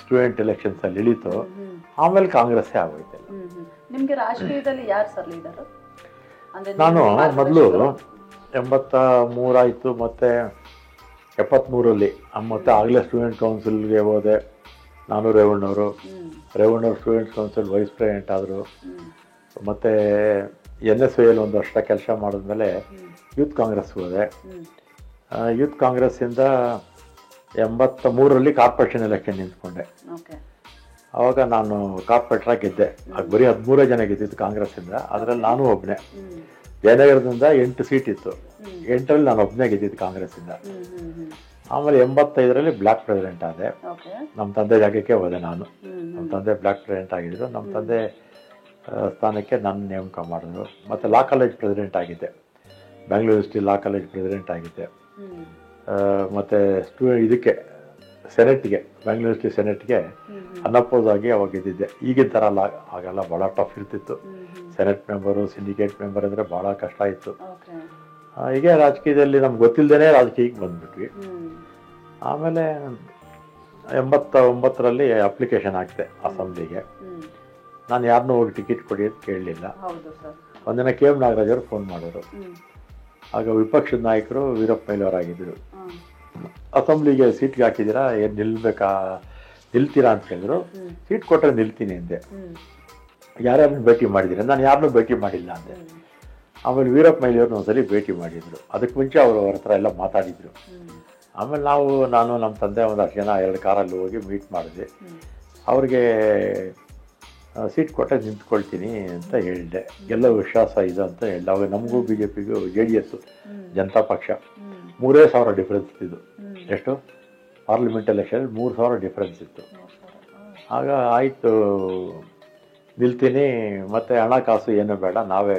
ಸ್ಟೂಡೆಂಟ್ ಎಲೆಕ್ಷನ್ಸಲ್ಲಿ ಇಳೀತು, ಆಮೇಲೆ ಕಾಂಗ್ರೆಸ್ಸೇ ಆಗೋಯ್ತು.
ನಿಮಗೆ ರಾಜಕೀಯದಲ್ಲಿ ಯಾರು ಸರ್ ಲೀಡರು?
ನಾನು ಮೊದಲು 83 ಆಯಿತು, ಮತ್ತು 73ರಲ್ಲಿ ಮತ್ತೆ ಆಗಲೇ ಸ್ಟೂಡೆಂಟ್ ಕೌನ್ಸಿಲ್ಗೆ ಹೋದೆ. ನಾನು ರೇವಣ್ಣವರು ಸ್ಟೂಡೆಂಟ್ಸ್ ಕೌನ್ಸಿಲ್ ವೈಸ್ ಪ್ರೆಸಿಡೆಂಟ್ ಆದರು. ಮತ್ತು NSIಯಲ್ಲಿ ಒಂದು ವರ್ಷ ಕೆಲಸ ಮಾಡಿದ್ಮೇಲೆ ಯೂತ್ ಕಾಂಗ್ರೆಸ್ಗೆ ಹೋದೆ. ಯೂತ್ ಕಾಂಗ್ರೆಸ್ಸಿಂದ 83ರಲ್ಲಿ ಕಾರ್ಪೊರೇಷನ್ ಎಲೆಕ್ಷನ್ ನಿಂತ್ಕೊಂಡೆ. ಆವಾಗ ನಾನು ಕಾರ್ಪೊರೇಟ್ರಾಗಿ ಗೆದ್ದೆ. ಆಗ ಬರೀ 13 ಜನ ಗೆದ್ದಿದ್ದು ಕಾಂಗ್ರೆಸ್ಸಿಂದ, ಅದರಲ್ಲಿ ನಾನು ಒಬ್ಬನೇ. ಜಯನಗರದಿಂದ 8 ಸೀಟ್ ಇತ್ತು, 8ರಲ್ಲಿ ನಾನು ಒಬ್ಬನೇ ಗೆದ್ದಿದ್ದು ಕಾಂಗ್ರೆಸ್ಸಿಂದ. ಆಮೇಲೆ 85ರಲ್ಲಿ ಬ್ಲಾಕ್ ಪ್ರೆಸಿಡೆಂಟ್ ಆದೆ. ನಮ್ಮ ತಂದೆ ಜಾಗಕ್ಕೆ ಹೋದೆ ನಾನು. ನಮ್ಮ ತಂದೆ ಬ್ಲಾಕ್ ಪ್ರೆಸಿಡೆಂಟ್ ಆಗಿದ್ರು. ನಮ್ಮ ತಂದೆ ಸ್ಥಾನಕ್ಕೆ ನನ್ನ ನೇಮಕ ಮಾಡಿದ್ರು. ಮತ್ತು ಲಾ ಕಾಲೇಜ್ ಪ್ರೆಸಿಡೆಂಟ್ ಆಗಿದ್ದೆ, Bengaluru university law college president ಆಗಿದ್ದೆ. ಮತ್ತು ಇದಕ್ಕೆ ಸೆನೆಟ್ಗೆ, ಬೆಂಗಳೂರು ಯೂನಿವರ್ಸಿಟಿ ಸೆನೆಟ್ಗೆ ಅನ್ಅಪೋಸ್ ಆಗಿ ಅವಾಗ ಗೆದ್ದಿದ್ದೆ. ಈಗಿನ ಥರ ಅಲ್ಲ, ಆಗೆಲ್ಲ ಭಾಳ ಟಫ್ ಇರ್ತಿತ್ತು. ಸೆನೆಟ್ ಮೆಂಬರು, ಸಿಂಡಿಕೇಟ್ ಮೆಂಬರ್ ಅಂದರೆ ಭಾಳ ಕಷ್ಟ ಇತ್ತು. ಹೀಗೆ ರಾಜಕೀಯದಲ್ಲಿ ನಮ್ಗೆ ಗೊತ್ತಿಲ್ಲದೇ ರಾಜಕೀಯಕ್ಕೆ ಬಂದ್ಬಿಟ್ವಿ. ಆಮೇಲೆ 89ರಲ್ಲಿ ಅಪ್ಲಿಕೇಶನ್ ಹಾಕಿದೆ ಅಸೆಂಬ್ಲಿಗೆ. ನಾನು ಯಾರನ್ನೂ ಹೋಗಿ ಟಿಕೆಟ್ ಕೊಡಿ ಅಂತ ಕೇಳಲಿಲ್ಲ. ಒಂದಿನ KM ನಾಗರಾಜ್ ಅವರು ಫೋನ್ ಮಾಡೋರು. ಆಗ ವಿಪಕ್ಷದ ನಾಯಕರು ವೀರಪ್ಪ ಮೊಯ್ಲಿಯವರಾಗಿದ್ದರು. ಅಸೆಂಬ್ಲಿಗೆ ಸೀಟ್ಗೆ ಹಾಕಿದ್ದೀರಾ, ಏನು ನಿಲ್ತೀರಾ ಅಂತ ಹೇಳಿದ್ರು. ಸೀಟ್ ಕೊಟ್ಟರೆ ನಿಲ್ತೀನಿ ಅಂದೆ. ಯಾರ್ಯಾರನ್ನು ಭೇಟಿ ಮಾಡಿದ್ದೀರಾ? ನಾನು ಯಾರನ್ನೂ ಭೇಟಿ ಮಾಡಿಲ್ಲ ಅಂದೆ. ಆಮೇಲೆ ವೀರಪ್ಪ ಮೊಯ್ಲಿಯವ್ರನ್ನ ಒಂದ್ಸಲಿ ಭೇಟಿ ಮಾಡಿದರು. ಅದಕ್ಕೆ ಮುಂಚೆ ಅವರು ಅವ್ರ ಹತ್ರ ಎಲ್ಲ ಮಾತಾಡಿದರು. ಆಮೇಲೆ ನಾನು ನಮ್ಮ ತಂದೆ ಒಂದು 10 ಜನ 2 ಕಾರಲ್ಲಿ ಹೋಗಿ ಮೀಟ್ ಮಾಡಿದೆ. ಅವ್ರಿಗೆ ಸೀಟ್ ಕೊಟ್ಟರೆ ನಿಂತ್ಕೊಳ್ತೀನಿ ಅಂತ ಹೇಳಿದೆ. ಎಲ್ಲ ವಿಶ್ವಾಸ ಇದೆ ಅಂತ ಹೇಳಿದೆ. ಅವಾಗ ನಮಗೂ BJPಗೂ JDS ಜನತಾ ಪಕ್ಷ 3,000 ಡಿಫ್ರೆನ್ಸ್ ಇತ್ತು. ಎಷ್ಟು ಪಾರ್ಲಿಮೆಂಟ್ ಎಲೆಕ್ಷನ್ 3,000 ಡಿಫ್ರೆನ್ಸ್ ಇತ್ತು. ಆಗ ಆಯಿತು ನಿಲ್ತೀನಿ, ಮತ್ತು ಹಣಕಾಸು ಏನೂ ಬೇಡ, ನಾವೇ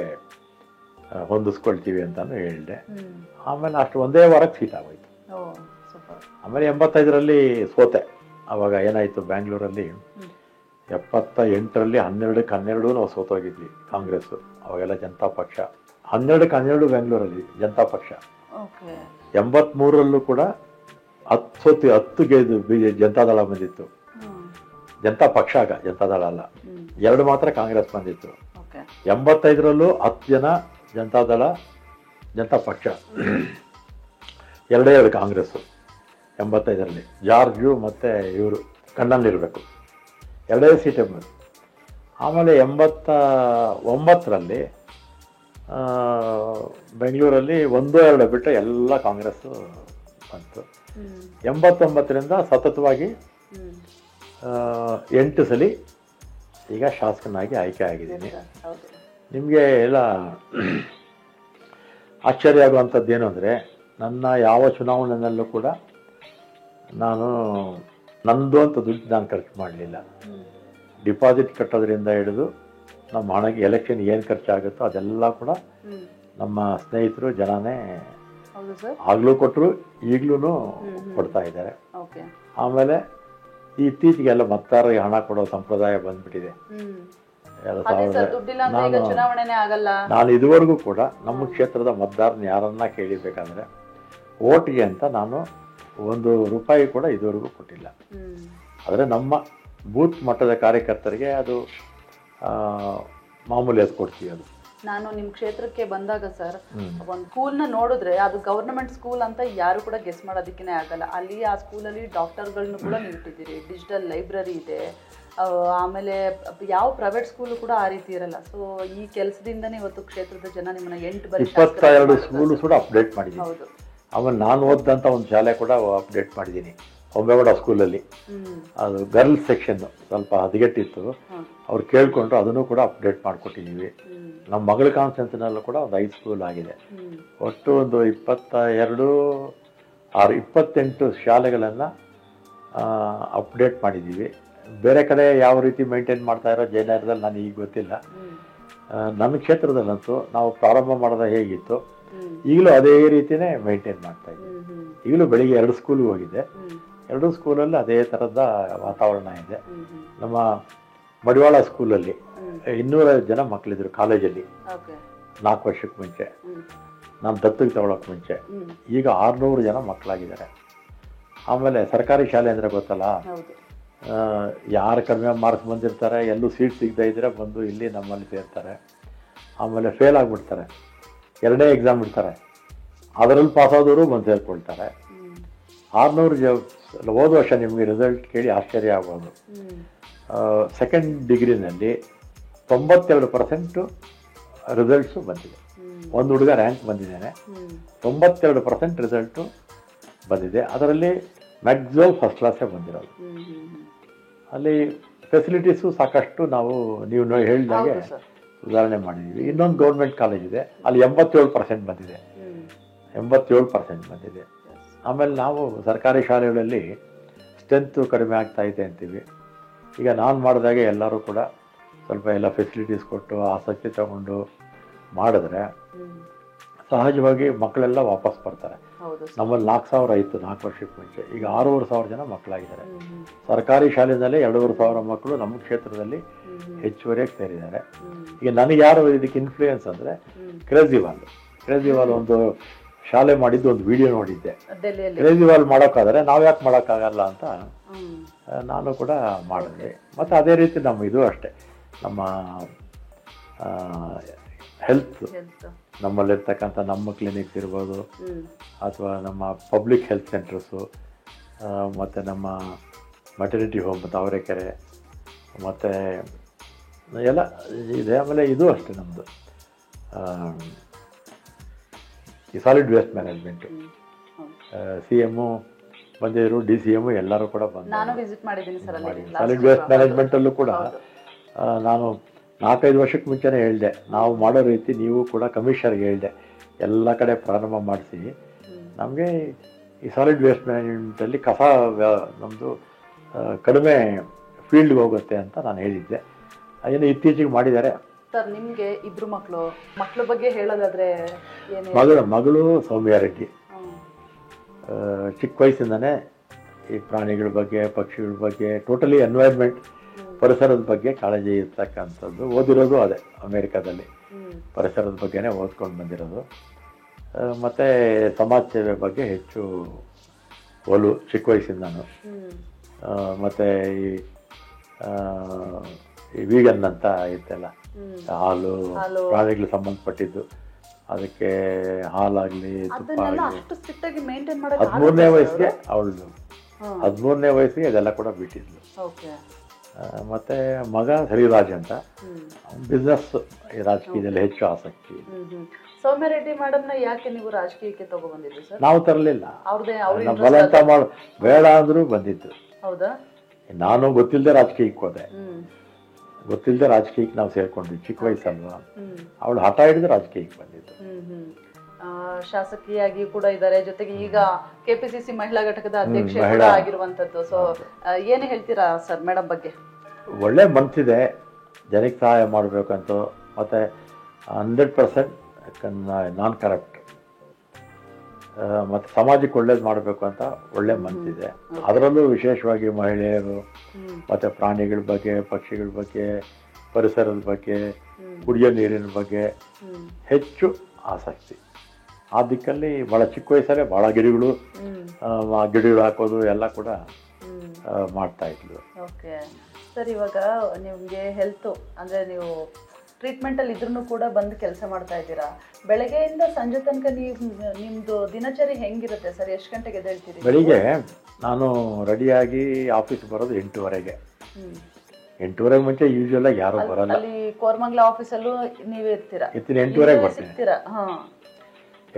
ಹೊಂದಿಸ್ಕೊಳ್ತೀವಿ ಅಂತಲೂ ಹೇಳಿದೆ. ಆಮೇಲೆ ಅಷ್ಟು ಒಂದೇ ವಾರಕ್ಕೆ ಸೀಟ್ ಆಗೋಯ್ತು. ಆಮೇಲೆ 85ರಲ್ಲಿ ಸೋತೆ. ಆವಾಗ ಏನಾಯಿತು, ಬ್ಯಾಂಗ್ಳೂರಲ್ಲಿ 78ರಲ್ಲಿ 12ಕ್ಕೆ 12 ನಾವು ಸೋತೋಗಿದ್ವಿ ಕಾಂಗ್ರೆಸ್ಸು. ಅವಾಗೆಲ್ಲ ಜನತಾ ಪಕ್ಷ 12ಕ್ಕೆ 12 ಬೆಂಗಳೂರಲ್ಲಿ ಜನತಾ ಪಕ್ಷ. 83ರಲ್ಲೂ ಕೂಡ 10 ಗೆದ್ದು ಜನತಾದಳ ಬಂದಿತ್ತು. ಜನತಾ ಪಕ್ಷ, ಆಗ ಜನತಾದಳ ಅಲ್ಲ, 2 ಮಾತ್ರ ಕಾಂಗ್ರೆಸ್ ಬಂದಿತ್ತು. 85ರಲ್ಲೂ 10 ಜನ ಜನತಾದಳ, ಜನತಾ ಪಕ್ಷ 2 ಕಾಂಗ್ರೆಸ್ಸು. 85ರಲ್ಲಿ ಜಾರ್ಜು ಮತ್ತು ಇವರು ಕಣ್ಣಲ್ಲಿರಬೇಕು, 2 ಸೀಟೇ ಬಂದು. ಆಮೇಲೆ 89ರಲ್ಲಿ ಬೆಂಗಳೂರಲ್ಲಿ 1-2 ಬಿಟ್ಟರೆ ಎಲ್ಲ ಕಾಂಗ್ರೆಸ್ಸು ಬಂತು. 89ರಿಂದ ಸತತವಾಗಿ 8 ಸಲ ಈಗ ಶಾಸಕನಾಗಿ ಆಯ್ಕೆ ಆಗಿದ್ದೀನಿ. ನಿಮಗೆ ಎಲ್ಲ ಆಶ್ಚರ್ಯ ಆಗುವಂಥದ್ದೇನು ಅಂದರೆ, ನನ್ನ ಯಾವ ಚುನಾವಣೆಯಲ್ಲೂ ಕೂಡ ನಾನು ನಂದು ಅಂತ ದುಡ್ಡು ನಾನು ಖರ್ಚು ಮಾಡಲಿಲ್ಲ. ಡಿಪಾಸಿಟ್ ಕಟ್ಟೋದ್ರಿಂದ ಹಿಡಿದು ನಮ್ಮ ಹಣಕ್ಕೆ ಎಲೆಕ್ಷನ್ ಏನು ಖರ್ಚಾಗುತ್ತೋ ಅದೆಲ್ಲ ಕೂಡ ನಮ್ಮ ಸ್ನೇಹಿತರು ಜನನೇ ಆಗಲೂ ಕೊಟ್ಟರು, ಈಗಲೂ ಕೊಡ್ತಾ ಇದ್ದಾರೆ. ಆಮೇಲೆ ಇತ್ತೀಚೆಗೆಲ್ಲ ಮತದಾರರಿಗೆ ಹಣ ಕೊಡೋ ಸಂಪ್ರದಾಯ ಬಂದ್ಬಿಟ್ಟಿದೆ. ನಾನು ಇದುವರೆಗೂ ಕೂಡ ನಮ್ಮ ಕ್ಷೇತ್ರದ ಮತದಾರನ ಯಾರನ್ನ ಕೇಳಿಬೇಕಾದ್ರೆ ಓಟ್ಗೆ ಅಂತ ನಾನು 1 ರೂಪಾಯಿ ಕೂಡ ಇದುವರೆಗೂ ಕೊಟ್ಟಿಲ್ಲ. ಆದರೆ ನಮ್ಮ ಬೂತ್ ಮಟ್ಟದ ಕಾರ್ಯಕರ್ತರಿಗೆ ಅದು ಮಾಮೂಲಿ ಅದು ಕೊಡ್ತೀವಿ. ಅದು
ನಾನು ನಿಮ್ಮ ಕ್ಷೇತ್ರಕ್ಕೆ ಬಂದಾಗ ಸರ್, ಒಂದು ಸ್ಕೂಲ್ನ ನೋಡಿದ್ರೆ ಅದು ಗವರ್ನಮೆಂಟ್ ಸ್ಕೂಲ್ ಅಂತ ಯಾರು ಕೂಡ ಗೆಸ್ ಮಾಡೋದಕ್ಕೇ ಆಗಲ್ಲ. ಅಲ್ಲಿ ಆ ಸ್ಕೂಲಲ್ಲಿ ಡಾಕ್ಟರ್ಗಳನ್ನೂ ಕೂಡ ನೀವು ಇಟ್ಟಿದ್ದೀರಿ, ಡಿಜಿಟಲ್ ಲೈಬ್ರರಿ ಇದೆ, ಆಮೇಲೆ ಯಾವ ಪ್ರೈವೇಟ್ ಸ್ಕೂಲು ಕೂಡ ಆ ರೀತಿ ಇರಲ್ಲ. ಸೊ ಈ ಕೆಲಸದಿಂದನೇ ಇವತ್ತು ಕ್ಷೇತ್ರದ ಜನ ನಿಮ್ಮನ್ನ 8 ಬಾರಿ
22 ಸ್ಕೂಲು ಕೂಡ ಅಪ್ಡೇಟ್ ಮಾಡಿದ್ದೀನಿ.
ಹೌದು.
ಆಮೇಲೆ ನಾನು ಓದಿದಂಥ ಒಂದು ಶಾಲೆ ಕೂಡ ಅಪ್ಡೇಟ್ ಮಾಡಿದ್ದೀನಿ, ಹೊಂಬೇಗೌಡ ಸ್ಕೂಲಲ್ಲಿ. ಅದು ಗರ್ಲ್ಸ್ ಸೆಕ್ಷನ್ ಸ್ವಲ್ಪ ಹದಗೆಟ್ಟಿತ್ತು, ಅವ್ರು ಕೇಳ್ಕೊಂಡ್ರು, ಅದನ್ನು ಕೂಡ ಅಪ್ಡೇಟ್ ಮಾಡಿಕೊಟ್ಟಿದ್ದೀವಿ. ನಮ್ಮ ಮಗಳ ಕಾನ್ಸೆನ್ಸ್ನಲ್ಲೂ ಕೂಡ ಒಂದು 5 ಸ್ಕೂಲ್ ಆಗಿದೆ. ಒಟ್ಟು ಒಂದು 28 ಶಾಲೆಗಳನ್ನು ಅಪ್ಡೇಟ್ ಮಾಡಿದ್ದೀವಿ. ಬೇರೆ ಕಡೆ ಯಾವ ರೀತಿ ಮೇಂಟೈನ್ ಮಾಡ್ತಾ ಇರೋ ಜಯನಗರದಲ್ಲಿ ನನಗೆ ಈಗ ಗೊತ್ತಿಲ್ಲ. ನನ್ನ ಕ್ಷೇತ್ರದಲ್ಲಂತೂ ನಾವು ಪ್ರಾರಂಭ ಮಾಡೋದ ಹೇಗಿತ್ತು ಈಗಲೂ ಅದೇ ರೀತಿಯೇ ಮೇಂಟೈನ್ ಮಾಡ್ತಾ ಇದ್ದೀವಿ. ಈಗಲೂ ಬೆಳಿಗ್ಗೆ 2 ಸ್ಕೂಲ್ಗೆ ಹೋಗಿದ್ದೆ, 2 ಸ್ಕೂಲಲ್ಲಿ ಅದೇ ಥರದ ವಾತಾವರಣ ಇದೆ. ನಮ್ಮ ಮಡಿವಾಳ ಸ್ಕೂಲಲ್ಲಿ 200 ಜನ ಮಕ್ಕಳಿದ್ರು ಕಾಲೇಜಲ್ಲಿ 4 ವರ್ಷಕ್ಕೆ ಮುಂಚೆ, ನಾನು ದತ್ತಕ್ಕೆ ತಗೊಳಕ್ಕೆ ಮುಂಚೆ. ಈಗ 600 ಜನ ಮಕ್ಕಳಾಗಿದ್ದಾರೆ. ಆಮೇಲೆ ಸರ್ಕಾರಿ ಶಾಲೆ ಅಂದರೆ ಗೊತ್ತಲ್ಲ, ಯಾರು ಕಡಿಮೆ ಮಾರ್ಕ್ಸ್ ಬಂದಿರ್ತಾರೆ, ಎಲ್ಲೂ ಸೀಟ್ ಸಿಗದೇ ಇದ್ದರೆ ಬಂದು ಇಲ್ಲಿ ನಮ್ಮಲ್ಲಿ ಸೇರ್ತಾರೆ. ಆಮೇಲೆ ಫೇಲ್ ಆಗಿಬಿಡ್ತಾರೆ, 2ನೇ ಎಕ್ಸಾಮ್ ಇಡ್ತಾರೆ, ಅದರಲ್ಲಿ ಪಾಸಾದವರು ಬಂದು ಸೇರ್ಕೊಳ್ತಾರೆ. 600 ಹೋದ ವರ್ಷ ನಿಮಗೆ ರಿಸಲ್ಟ್ ಕೇಳಿ ಆಶ್ಚರ್ಯ ಆಗ್ಬೋದು. ಸೆಕೆಂಡ್ ಡಿಗ್ರಿನಲ್ಲಿ 92% ರಿಸಲ್ಟ್ಸು ಬಂದಿದೆ. ಒಂದು ಹುಡುಗ ರ್ಯಾಂಕ್ ಬಂದಿದ್ದಾನೆ, 92% ರಿಸಲ್ಟು ಬಂದಿದೆ. ಅದರಲ್ಲಿ ಮ್ಯಾಕ್ಸಿಮಮ್ ಫಸ್ಟ್ ಕ್ಲಾಸೇ ಬಂದಿರೋದು. ಅಲ್ಲಿ ಫೆಸಿಲಿಟೀಸು ಸಾಕಷ್ಟು ನೀವು ಹೇಳಿದಾಗೆ ಸುಧಾರಣೆ ಮಾಡಿದ್ದೀವಿ. ಇನ್ನೊಂದು ಗೌರ್ಮೆಂಟ್ ಕಾಲೇಜ್ ಇದೆ, ಅಲ್ಲಿ 87% ಬಂದಿದೆ, 87% ಬಂದಿದೆ. ಆಮೇಲೆ ನಾವು ಸರ್ಕಾರಿ ಶಾಲೆಗಳಲ್ಲಿ ಸ್ಟ್ರೆಂತು ಕಡಿಮೆ ಆಗ್ತಾ ಇದೆ ಅಂತೀವಿ. ಈಗ ನಾನು ಮಾಡಿದಾಗೆ ಎಲ್ಲರೂ ಕೂಡ ಸ್ವಲ್ಪ ಎಲ್ಲ ಫೆಸಿಲಿಟೀಸ್ ಕೊಟ್ಟು ಆಸಕ್ತಿ ತಗೊಂಡು ಮಾಡಿದ್ರೆ ಸಹಜವಾಗಿ ಮಕ್ಕಳೆಲ್ಲ ವಾಪಸ್ ಬರ್ತಾರೆ. ನಮ್ಮಲ್ಲಿ 4,000 ಇತ್ತು 4 ವರ್ಷಕ್ಕೆ ಮುಂಚೆ, ಈಗ 6,500 ಜನ ಮಕ್ಕಳಾಗಿದ್ದಾರೆ. ಸರ್ಕಾರಿ ಶಾಲೆಯಲ್ಲಿ 2,500 ಮಕ್ಕಳು ನಮ್ಮ ಕ್ಷೇತ್ರದಲ್ಲಿ ಹೆಚ್ಚುವರಿಯಾಗಿ ಸೇರಿದ್ದಾರೆ. ಈಗ ನನಗೆ ಯಾರು ಇದಕ್ಕೆ ಇನ್ಫ್ಲೂಯೆನ್ಸ್ ಅಂದರೆ ಕ್ರೇಜಿವಾಲ್ ಒಂದು ಶಾಲೆ ಮಾಡಿದ್ದು ಒಂದು ವಿಡಿಯೋ ನೋಡಿದ್ದೆ. ಕ್ರೇಜಿವಾಲ್ ಮಾಡೋಕ್ಕಾದರೆ ನಾವು ಯಾಕೆ ಮಾಡೋಕ್ಕಾಗಲ್ಲ ಅಂತ ನಾನು ಕೂಡ ಮಾಡಿದೆ. ಮತ್ತು ಅದೇ ರೀತಿ ನಮ್ಮ ಇದು ಅಷ್ಟೇ, ನಮ್ಮ ಹೆಲ್ತ್, ನಮ್ಮಲ್ಲಿರ್ತಕ್ಕಂಥ ನಮ್ಮ ಕ್ಲಿನಿಕ್ಸ್ ಇರ್ಬೋದು, ಅಥವಾ ನಮ್ಮ ಪಬ್ಲಿಕ್ ಹೆಲ್ತ್ ಸೆಂಟರ್ಸು, ಮತ್ತು ನಮ್ಮ ಮಟರ್ನಿಟಿ ಹೋಮ್ ತಾವರೆಕೆರೆ, ಮತ್ತು ಎಲ್ಲ ಇದೆ. ಆಮೇಲೆ ಇದು ಅಷ್ಟೇ ನಮ್ಮದು ಈ ಸಾಲಿಡ್ ವೇಸ್ಟ್ ಮ್ಯಾನೇಜ್ಮೆಂಟು, CM ಬಂದಿದ್ರು, DCM ಎಲ್ಲರೂ ಕೂಡ ಬಂದರು. ಸಾಲಿಡ್ ವೇಸ್ಟ್ ಮ್ಯಾನೇಜ್ಮೆಂಟಲ್ಲೂ ಕೂಡ ನಾನು 4-5 ವರ್ಷಕ್ಕೆ ಮುಂಚೆನೇ ಹೇಳಿದೆ, ನಾವು ಮಾಡೋ ರೀತಿ ನೀವು ಕೂಡ ಕಮಿಷನರ್ಗೆ ಹೇಳಿದೆ, ಎಲ್ಲ ಕಡೆ ಪ್ರಾರಂಭ ಮಾಡಿಸಿ ನಮಗೆ ಈ ಸಾಲಿಡ್ ವೇಸ್ಟ್ ಮ್ಯಾನೇಜ್ಮೆಂಟಲ್ಲಿ ಕಸ ನಮ್ಮದು ಕಡಿಮೆ ಫೀಲ್ಡ್ಗೆ ಹೋಗುತ್ತೆ ಅಂತ ನಾನು ಹೇಳಿದ್ದೆ. ಏನು ಇತ್ತೀಚೆಗೆ ಮಾಡಿದ್ದಾರೆ.
ಸರ್, ನಿಮಗೆ 2 ಮಕ್ಕಳ ಬಗ್ಗೆ ಹೇಳೋದಾದ್ರೆ
ಮಗಳು ಸೌಮ್ಯ ರೆಡ್ಡಿ ಚಿಕ್ಕ ವಯಸ್ಸಿಂದನೇ ಈ ಪ್ರಾಣಿಗಳ ಬಗ್ಗೆ, ಪಕ್ಷಿಗಳ ಬಗ್ಗೆ, ಟೋಟಲಿ ಎನ್ವೈರ್ಮೆಂಟ್, ಪರಿಸರದ ಬಗ್ಗೆ ಕಾಳಜಿ ಇರ್ತಕ್ಕಂಥದ್ದು. ಓದಿರೋದು ಅದೇ ಅಮೇರಿಕಾದಲ್ಲಿ, ಪರಿಸರದ ಬಗ್ಗೆನೇ ಓದ್ಕೊಂಡು ಬಂದಿರೋದು. ಮತ್ತು ಸಮಾಜ ಸೇವೆ ಬಗ್ಗೆ ಹೆಚ್ಚು ಒಲವು ಚಿಕ್ಕ ವಯಸ್ಸಿಂದನು. ಮತ್ತು ಈ ವೀಗನ್ ಅಂತ ಇತ್ತಲ್ಲ, ಹಾಲು, ಪ್ರಾಣಿಗಳಿಗೆ ಸಂಬಂಧಪಟ್ಟಿದ್ದು, ಅದಕ್ಕೆ ಹಾಲಾಗಲಿ ತುಪ್ಪ ಆಗಲಿ 13ನೇ ವಯಸ್ಸಿಗೆ ಅವಳು 13ನೇ ವಯಸ್ಸಿಗೆ ಇದೆಲ್ಲ ಕೂಡ ಬಿಟ್ಟಿದ್ಲು. ಮತ್ತು ಮಗ ಹರಿರಾಜ್ ಅಂತ, ಬಿಸ್ನೆಸ್ ರಾಜಕೀಯದಲ್ಲಿ ಹೆಚ್ಚು ಆಸಕ್ತಿ.
ಸೌಮ್ಯ ರೆಡ್ಡಿ ಮೇಡಮ್ನ ಯಾಕೆ ನೀವು ರಾಜಕೀಯಕ್ಕೆ ತಗೊಬಂದಿದ್ರಿ ಸರ್?
ನಾವು ತರಲಿಲ್ಲ, ಬಲವಂತ ಮಾಡಿ ಬೇಡ ಅಂದ್ರೂ ಬಂದಿದ್ದು.
ಹೌದಾ?
ನಾನು ಗೊತ್ತಿಲ್ಲದೆ ರಾಜಕೀಯಕ್ಕೆ ಹೋದೆ, ಗೊತ್ತಿಲ್ಲದೆ ರಾಜಕೀಯಕ್ಕೆ ನಾವು ಸೇರ್ಕೊಂಡ್ವಿ. ಚಿಕ್ಕ ವಯಸ್ಸಲ್ವಾ, ಅವಳು ಹಠ ಹಿಡಿದು ರಾಜಕೀಯಕ್ಕೆ ಬಂದಿದ್ದು.
ಶಾಸಕಿಯಾಗಿ ಕೂಡ ಇದ್ದಾರೆ, ಜೊತೆಗೆ ಈಗ KPCC ಮಹಿಳಾ ಘಟಕದ ಅಧ್ಯಕ್ಷ ಆಗಿರುವಂತದ್ದು. ಸೊ ಏನು ಹೇಳ್ತೀರಾ ಸರ್ ಮೇಡಮ್ ಬಗ್ಗೆ?
ಒಳ್ಳೆ ಮನಸ್ಸಿದೆ, ಜನಕ್ಕೆ ಸಹಾಯ ಮಾಡಬೇಕಂತ, ಮತ್ತು 100% ನಾನ್ ಕರಪ್ಟ್, ಮತ್ತು ಸಮಾಜಕ್ಕೆ ಒಳ್ಳೇದು ಮಾಡಬೇಕು ಅಂತ ಒಳ್ಳೆ ಮನಸ್ಸಿದೆ. ಅದರಲ್ಲೂ ವಿಶೇಷವಾಗಿ ಮಹಿಳೆಯರು ಮತ್ತು ಪ್ರಾಣಿಗಳ ಬಗ್ಗೆ, ಪಕ್ಷಿಗಳ ಬಗ್ಗೆ, ಪರಿಸರದ ಬಗ್ಗೆ, ಕುಡಿಯೋ ನೀರಿನ ಬಗ್ಗೆ ಹೆಚ್ಚು ಆಸಕ್ತಿ. ಆ ದಿಕ್ಕಲ್ಲಿ ಭಾಳ ಚಿಕ್ಕ ವಯಸ್ಸಲ್ಲೇ ಭಾಳ ಗಿಡಗಳು ಹಾಕೋದು ಎಲ್ಲ ಕೂಡ ಮಾಡ್ತಾ ಇದ್ಲು.
ಓಕೆ ಸರ್, ಇವಾಗ ನಿಮಗೆ ಹೆಲ್ತು ಅಂದರೆ ನೀವು ಟ್ರೀಟ್ಮೆಂಟಲ್ಲಿ ಇದ್ರೂ ಕೂಡ ಬಂದು ಕೆಲಸ ಮಾಡ್ತಾ ಇದ್ದೀರಾ. ಬೆಳಗ್ಗೆಯಿಂದ ಸಂಜೆ ತನಕ ನಿಮ್ಮದು ದಿನಚರಿ ಹೆಂಗಿರುತ್ತೆ ಸರ್? ಎಷ್ಟು ಗಂಟೆಗೆ ಎದ್ದೇಳ್ತೀರಿ?
ಬೆಳಿಗ್ಗೆ ನಾನು ರೆಡಿಯಾಗಿ ಆಫೀಸ್ ಬರೋದು 8:30ಗೆ. 8:30 ಮುಂಚೆ ಯೂಶುವಲ್ ಆಗಿ ಯಾರು ಬರಲ್ಲ.
ಅಲ್ಲಿ ಕೋರಮಂಗಲ ಆಫೀಸಲ್ಲೂ ನೀವೇ ಇರ್ತೀರಾ?
ಇರ್ತೀನಿ, 8:30 ಬರ್ತೀನಿ.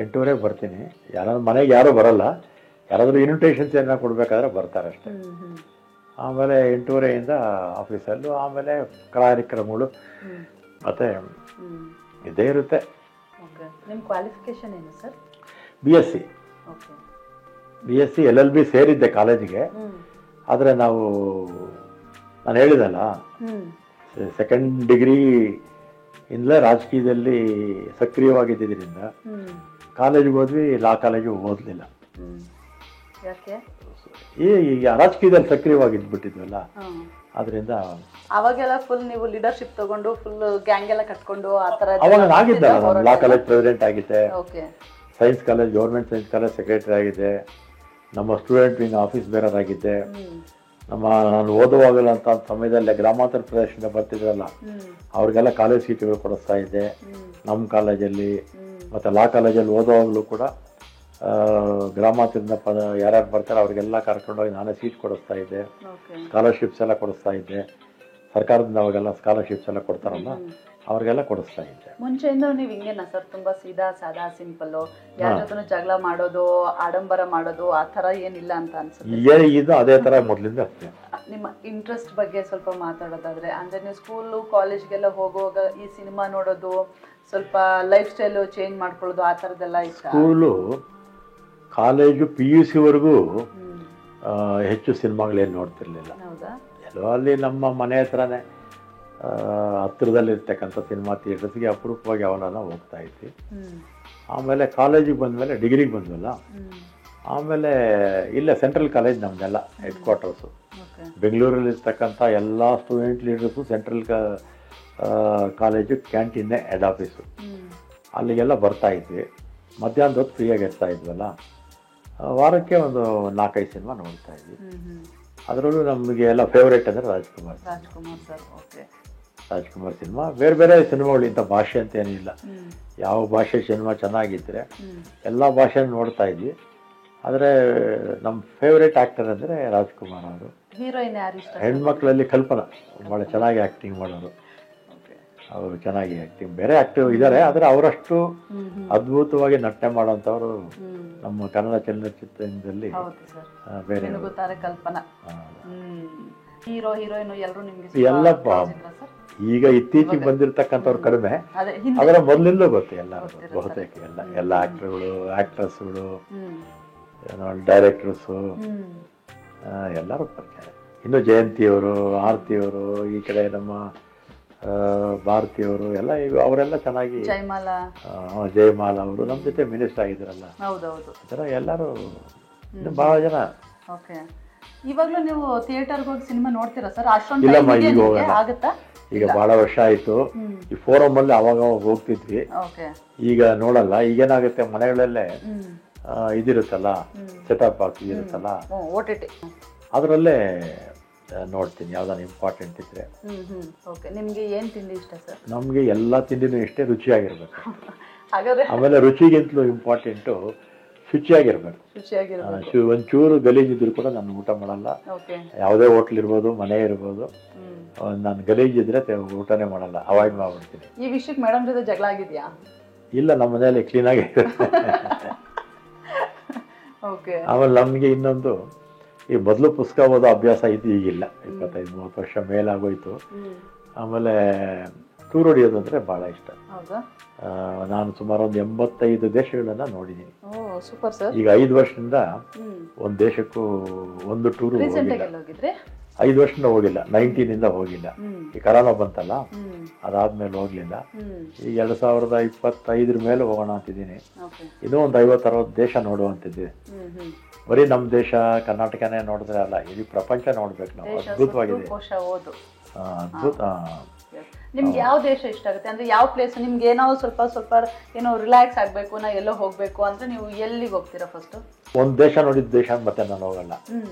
8:30 ಬರ್ತೀನಿ. ಯಾರು ಮನೆಗೆ ಯಾರು ಬರಲ್ಲ, ಯಾರಾದ್ರೂ ಇನ್ವಿಟೇಷನ್ಸ್ ಏನಾರು ಕೊಡ್ಬೇಕಾದ್ರೆ ಬರ್ತಾರೆ ಅಷ್ಟೇ. ಆಮೇಲೆ 8:30 ಆಫೀಸಲ್ಲೂ, ಆಮೇಲೆ ಕಾರ್ಯಕ್ರಮಗಳು ಮತ್ತೆ ಇದೇ ಇರುತ್ತೆ.
ನಿಮ್ಮ ಕ್ವಾಲಿಫಿಕೇಶನ್ ಏನು ಸರ್?
BSc LLB ಸೇರಿದ್ದೆ ಕಾಲೇಜಿಗೆ. ಆದರೆ ನಾನು ಹೇಳಿದಲ್ಲ, ಸೆಕೆಂಡ್ ಡಿಗ್ರಿ ಇಂದಲೇ ರಾಜಕೀಯದಲ್ಲಿ ಸಕ್ರಿಯವಾಗಿದ್ದರಿಂದ ಕಾಲೇಜಿಗೆ ಹೋದ್ವಿ, ಲಾ ಕಾಲೇಜಿಗೆ ಓದಲಿಲ್ಲ. ಈ ರಾಜಕೀಯದಲ್ಲಿ ಸಕ್ರಿಯವಾಗಿದ್ಬಿಟ್ಟಿದ್ವಲ್ಲ, ಅದರಿಂದ
ಅವಾಗೆಲ್ಲ ಫುಲ್ ನೀವು ಲೀಡರ್ಶಿಪ್ ತಗೊಂಡು ಫುಲ್ ಗ್ಯಾಂಗ್ ಎಲ್ಲ ಕಟ್ಕೊಂಡು ಆ ತರ
ಅವಾಗ ಆಗಿದ್ದಲ್ಲ. ಲಾ ಕಾಲೇಜ್ ಪ್ರೆಸಿಡೆಂಟ್ ಆಗಿದ್ದೆ, science college, government science college secretary ಆಗಿದ್ದೆ, ನಮ್ಮ ಸ್ಟೂಡೆಂಟ್ ವಿಂಗ್ ಆಫೀಸ್ ಬೇರರ್ ಆಗಿದ್ದೆ. ನಾನು ಓದುವಾಗಲ್ಲ ಅಂತ ಸಮಯದಲ್ಲೇ ಗ್ರಾಮಾಂತರ ಪ್ರದೇಶದಿಂದ ಬರ್ತಿದ್ರಲ್ಲ, ಅವ್ರಿಗೆಲ್ಲ ಕಾಲೇಜ್ ಸೀಟುಗಳು ಕೊಡಿಸ್ತಾ ಇದ್ದೆ ನಮ್ಮ ಕಾಲೇಜಲ್ಲಿ. ಮತ್ತು ಲಾ ಕಾಲೇಜಲ್ಲಿ ಓದುವಾಗಲೂ ಕೂಡ ಗ್ರಾಮಾಂತರದಿಂದ ಯಾರ್ಯಾರು ಬರ್ತಾರೆ ಅವ್ರಿಗೆಲ್ಲ ಕರ್ಕೊಂಡೋಗಿ ನಾನೇ ಸೀಟ್ ಕೊಡಿಸ್ತಾ ಇದ್ದೆ. ಸ್ಕಾಲರ್ಶಿಪ್ಸ್ ಎಲ್ಲ ಕೊಡಿಸ್ತಾ ಇದ್ದೆ. ಸರ್ಕಾರದಿಂದ ಅವಾಗೆಲ್ಲ ಸ್ಕಾಲರ್ಶಿಪ್ಸ್ ಎಲ್ಲ ಕೊಡ್ತಾರಲ್ಲ, ಅವ್ರಿಗೆಲ್ಲ ಕೊಡಿಸ್ತಾ ಇದ್ದೆ.
ಮುಂಚೆಯಿಂದ ನೀವು ಹಿಂಗೇನಾ ಸರ್? ತುಂಬಾ ಸೀದಾ ಸಾದಾ ಸಿಂಪಲ್, ಯಾರ ಜೊತೆ ಜಗಳ ಮಾಡೋದು, ಆಡಂಬರ ಮಾಡೋದು ಆ ತರ ಏನಿಲ್ಲ ಅಂತ ಅನ್ಸುತ್ತೆ?
ಇದು ಅದೇ ತರ ಮೊದಲಿಂದ ಅಷ್ಟೇ.
ನಿಮ್ಮ ಇಂಟ್ರೆಸ್ಟ್ ಬಗ್ಗೆ ಸ್ವಲ್ಪ ಮಾತಾಡೋದಾದ್ರೆ, ಅಂದ್ರೆ ನೀವು ಸ್ಕೂಲು ಕಾಲೇಜ್ಗೆಲ್ಲ ಹೋಗುವಾಗ ಈ ಸಿನಿಮಾ ನೋಡೋದು, ಸ್ವಲ್ಪ ಲೈಫ್ ಸ್ಟೈಲ್ ಚೇಂಜ್ ಮಾಡ್ಕೊಳ್ಳೋದು ಆ ಥರದ್ದೆಲ್ಲ ಇಷ್ಟ? ಸ್ಕೂಲು,
ಕಾಲೇಜು, PUC ವರೆಗೂ ಹೆಚ್ಚು ಸಿನಿಮಾಗಳೇನು ನೋಡ್ತಿರ್ಲಿಲ್ಲ. ಎಲ್ಲೋ ಅಲ್ಲಿ ನಮ್ಮ ಮನೆ ಹತ್ರನೇ ಹತ್ತಿರದಲ್ಲಿರ್ತಕ್ಕಂಥ ಸಿನಿಮಾ ಥಿಯೇಟರ್ಸ್ಗೆ ಅಪರೂಪವಾಗಿ ಅವನನ್ನ ಹೋಗ್ತಾ ಇದ್ವಿ. ಆಮೇಲೆ ಕಾಲೇಜಿಗೆ ಬಂದಮೇಲೆ, ಡಿಗ್ರಿಗೆ ಬಂದ್ವಲ್ಲ, ಆಮೇಲೆ ಇಲ್ಲೇ ಸೆಂಟ್ರಲ್ ಕಾಲೇಜ್ ನಮ್ದೆಲ್ಲ ಹೆಡ್ ಕ್ವಾರ್ಟರ್ಸು. ಬೆಂಗಳೂರಲ್ಲಿರ್ತಕ್ಕಂಥ ಎಲ್ಲ ಸ್ಟೂಡೆಂಟ್ ಲೀಡರ್ಸು ಸೆಂಟ್ರಲ್ ಕಾಲೇಜು ಕ್ಯಾಂಟೀನ್ನೇ ಹೆಡ್ ಆಫೀಸು. ಅಲ್ಲಿಗೆಲ್ಲ ಬರ್ತಾ ಇದ್ವಿ. ಮಧ್ಯಾಹ್ನದ ಹೊತ್ತು ಫ್ರೀಯಾಗಿ ಇರ್ತಾ ಇದ್ವಲ್ಲ, ವಾರಕ್ಕೆ ಒಂದು 4-5 ಸಿನಿಮಾ ನೋಡ್ತಾ ಇದ್ವಿ. ಅದರಲ್ಲೂ ನಮಗೆ ಎಲ್ಲ ಫೇವ್ರೇಟ್ ಅಂದರೆ ರಾಜ್ಕುಮಾರ್ ಸಿನಿಮಾ. ಬೇರೆ ಬೇರೆ ಸಿನಿಮಾಗಳು, ಇಂಥ ಭಾಷೆ ಅಂತ ಏನಿಲ್ಲ, ಯಾವ ಭಾಷೆ ಸಿನಿಮಾ ಚೆನ್ನಾಗಿದ್ದರೆ ಎಲ್ಲ ಭಾಷೆ ನೋಡ್ತಾ ಇದ್ವಿ. ಆದರೆ ನಮ್ಮ ಫೇವ್ರೇಟ್ ಆ್ಯಕ್ಟರ್ ಅಂದರೆ ರಾಜ್ಕುಮಾರ್ ಅವರು.
ಹೀರೋಯಿನ್ ಯಾರು ಇಷ್ಟ?
ಹೆಣ್ಮಕ್ಳಲ್ಲಿ ಕಲ್ಪನಾ ಭಾಳ ಚೆನ್ನಾಗಿ ಆ್ಯಕ್ಟಿಂಗ್ ಮಾಡೋರು. ಅವರು ಚೆನ್ನಾಗಿ ಆ್ಯಕ್ಟಿಂಗ್, ಬೇರೆ ಆ್ಯಕ್ಟಿವ್ ಇದ್ದಾರೆ, ಆದರೆ ಅವರಷ್ಟು ಅದ್ಭುತವಾಗಿ ನಟನೆ ಮಾಡೋಂಥವ್ರು ನಮ್ಮ ಕನ್ನಡ ಚಲನಚಿತ್ರದಲ್ಲಿ ಬೇರೆ.
ಕಲ್ಪನಾ ಹೀರೋ ಹೀರೋಯಿನ್ ಎಲ್ಲರೂ ನಿಮಗೆ
ಎಲ್ಲಪ್ಪ ಈಗ ಇತ್ತೀಚೆಗೆ ಬಂದಿರತಕ್ಕಂಥವ್ರು ಕಡಿಮೆ, ಅದರ ಮೊದಲಿಂದ ಗೊತ್ತು ಎಲ್ಲರಿಗೂ ಬಹುತೇಕ. ಎಲ್ಲ ಆ್ಯಕ್ಟರ್ಗಳು, ಆ್ಯಕ್ಟ್ರೆಸ್ಗಳು, ಡೈರೆಕ್ಟರ್ಸು ಎಲ್ಲರೂ ಪರಿಚಯ. ಇನ್ನು ಜಯಂತಿಯವರು, ಆರತಿಯವರು, ಈ ಕಡೆ ನಮ್ಮ ಭಾರತಿಯವರು ಎಲ್ಲ ಅವರೆಲ್ಲ ಚೆನ್ನಾಗಿ. ಜಯಮಾಲಾ ಅವರು ನಮ್ಮ ಜೊತೆ ಮಿನಿಸ್ಟರ್ ಆಗಿದ್ದಾರಲ್ಲ, ಆ ಥರ ಎಲ್ಲರೂ ಇನ್ನು ಭಾಳ ಜನ.
ಇವಾಗಲೂ ನೀವು ಥಿಯೇಟರ್ಗೆ ಹೋಗಿ ಸಿನಿಮಾ ನೋಡ್ತೀರಾ ಸರ್?
ಇಲ್ಲಮ್ಮ, ಈಗ ಹೋಗಲ್ಲ. ಈಗ ಭಾಳ ವರ್ಷ ಆಯಿತು. ಈ ಫೋರಮ್ ಅಲ್ಲಿ ಅವಾಗ ಹೋಗ್ತಿದ್ವಿ, ಈಗ ನೋಡಲ್ಲ. ಈಗೇನಾಗುತ್ತೆ, ಮನೆಗಳಲ್ಲೇ ಇದಿರುತ್ತಲ್ಲ, ಸೆಟಪ್ ಬಾಕ್ಸ್ ಇರುತ್ತಲ್ಲ, ಅದರಲ್ಲೇ ನೋಡ್ತೀನಿ ಯಾವ್ದಾನ ಇಂಪಾರ್ಟೆಂಟ್ ಇದ್ರೆ.
ನಿಮ್ಗೆ ಏನ್ ತಿಂಡಿ ಇಷ್ಟ ಸರ್?
ನಮ್ಗೆ ಎಲ್ಲಾ ತಿಂಡಿನೂ ಇಷ್ಟೇ, ರುಚಿಯಾಗಿರ್ಬೇಕು. ಆಮೇಲೆ ರುಚಿಗಿಂತಲೂ ಇಂಪಾರ್ಟೆಂಟು ಶುಚಿಯಾಗಿರ್ಬೇಕು. ಒಂಚೂರು ಗಲೀಜಿದ್ರು ಕೂಡ ನಾನು ಊಟ ಮಾಡಲ್ಲ. ಯಾವುದೇ ಹೋಟ್ಲ್ ಇರ್ಬೋದು, ಮನೆ ಇರ್ಬೋದು, ನಾನು ಗಲೀಜಿದ್ರೆ ಊಟನೇ ಮಾಡಲ್ಲ, ಅವಾಯ್ಡ್ ಮಾಡ್ಬಿಡ್ತೀನಿ.
ಈ ವಿಷಯಕ್ಕೆ ಮೇಡಮ್ ಜೊತೆ ಜಗಳ ಆಗಿದ್ಯಾ?
ಇಲ್ಲ, ನಮ್ಮ ಮನೆಯಲ್ಲಿ ಕ್ಲೀನ್ ಆಗಿ. ಆಮೇಲೆ ನಮ್ಗೆ ಇನ್ನೊಂದು, ಈ ಮೊದಲು ಪುಸ್ತಕ ಓದೋ ಅಭ್ಯಾಸ ಇದು ಈಗಿಲ್ಲ. 25-30 ವರ್ಷ ಮೇಲಾಗೋಯ್ತು. ಆಮೇಲೆ ಟೂರ್ ಹೊಡಿಯೋದು ಅಂದರೆ ಭಾಳ ಇಷ್ಟ. ನಾನು ಸುಮಾರು ಒಂದು 85 ದೇಶಗಳನ್ನ ನೋಡಿದ್ದೀನಿ. ಈಗ 5 ವರ್ಷದಿಂದ ಒಂದು ದೇಶಕ್ಕೂ ಒಂದು ಟೂರು ಹೋಗಿಲ್ಲ. 5 ವರ್ಷದಿಂದ ಹೋಗಿಲ್ಲ, 19 ಹೋಗಿಲ್ಲ. ಈ ಕರೋನಾ ಬಂತಲ್ಲ, ಅದಾದ್ಮೇಲೆ ಹೋಗ್ಲಿಲ್ಲ. ಈಗ 2025 ಮೇಲೆ ಹೋಗೋಣ ಅಂತಿದ್ದೀನಿ. ಇನ್ನೂ ಒಂದು 50-60 ದೇಶ ನೋಡುವಂತಿದ್ದೆ. ಬರೀ ನಮ್ಮ ದೇಶ ಕರ್ನಾಟಕನೇ ನೋಡಿದ್ರೆ ಅಲ್ಲ, ಇಡೀ ಪ್ರಪಂಚ ನೋಡ್ಬೇಕು ನಾವು. ಅದ್ಭುತವಾಗಿದೆ, ಅದ್ಭುತ.
ನಿಮ್ಗೆ ಯಾವ ದೇಶ ಇಷ್ಟ ಆಗುತ್ತೆ? ಅಂದ್ರೆ ಯಾವ ಪ್ಲೇಸ್ ನಿಮ್ಗೆ ಏನೋ ಸ್ವಲ್ಪ ಏನೋ ರಿಲ್ಯಾಕ್ಸ್ ಆಗ್ಬೇಕು, ನಾ ಎಲ್ಲೋ ಹೋಗ್ಬೇಕು ಅಂದ್ರೆ ನೀವು ಎಲ್ಲಿಗೆ ಹೋಗ್ತೀರಾ ಫಸ್ಟ್?
ಒಂದ್ ದೇಶ ನೋಡಿದ ದೇಶ ಮತ್ತೆ ನಾನು ಹೋಗಲ್ಲ.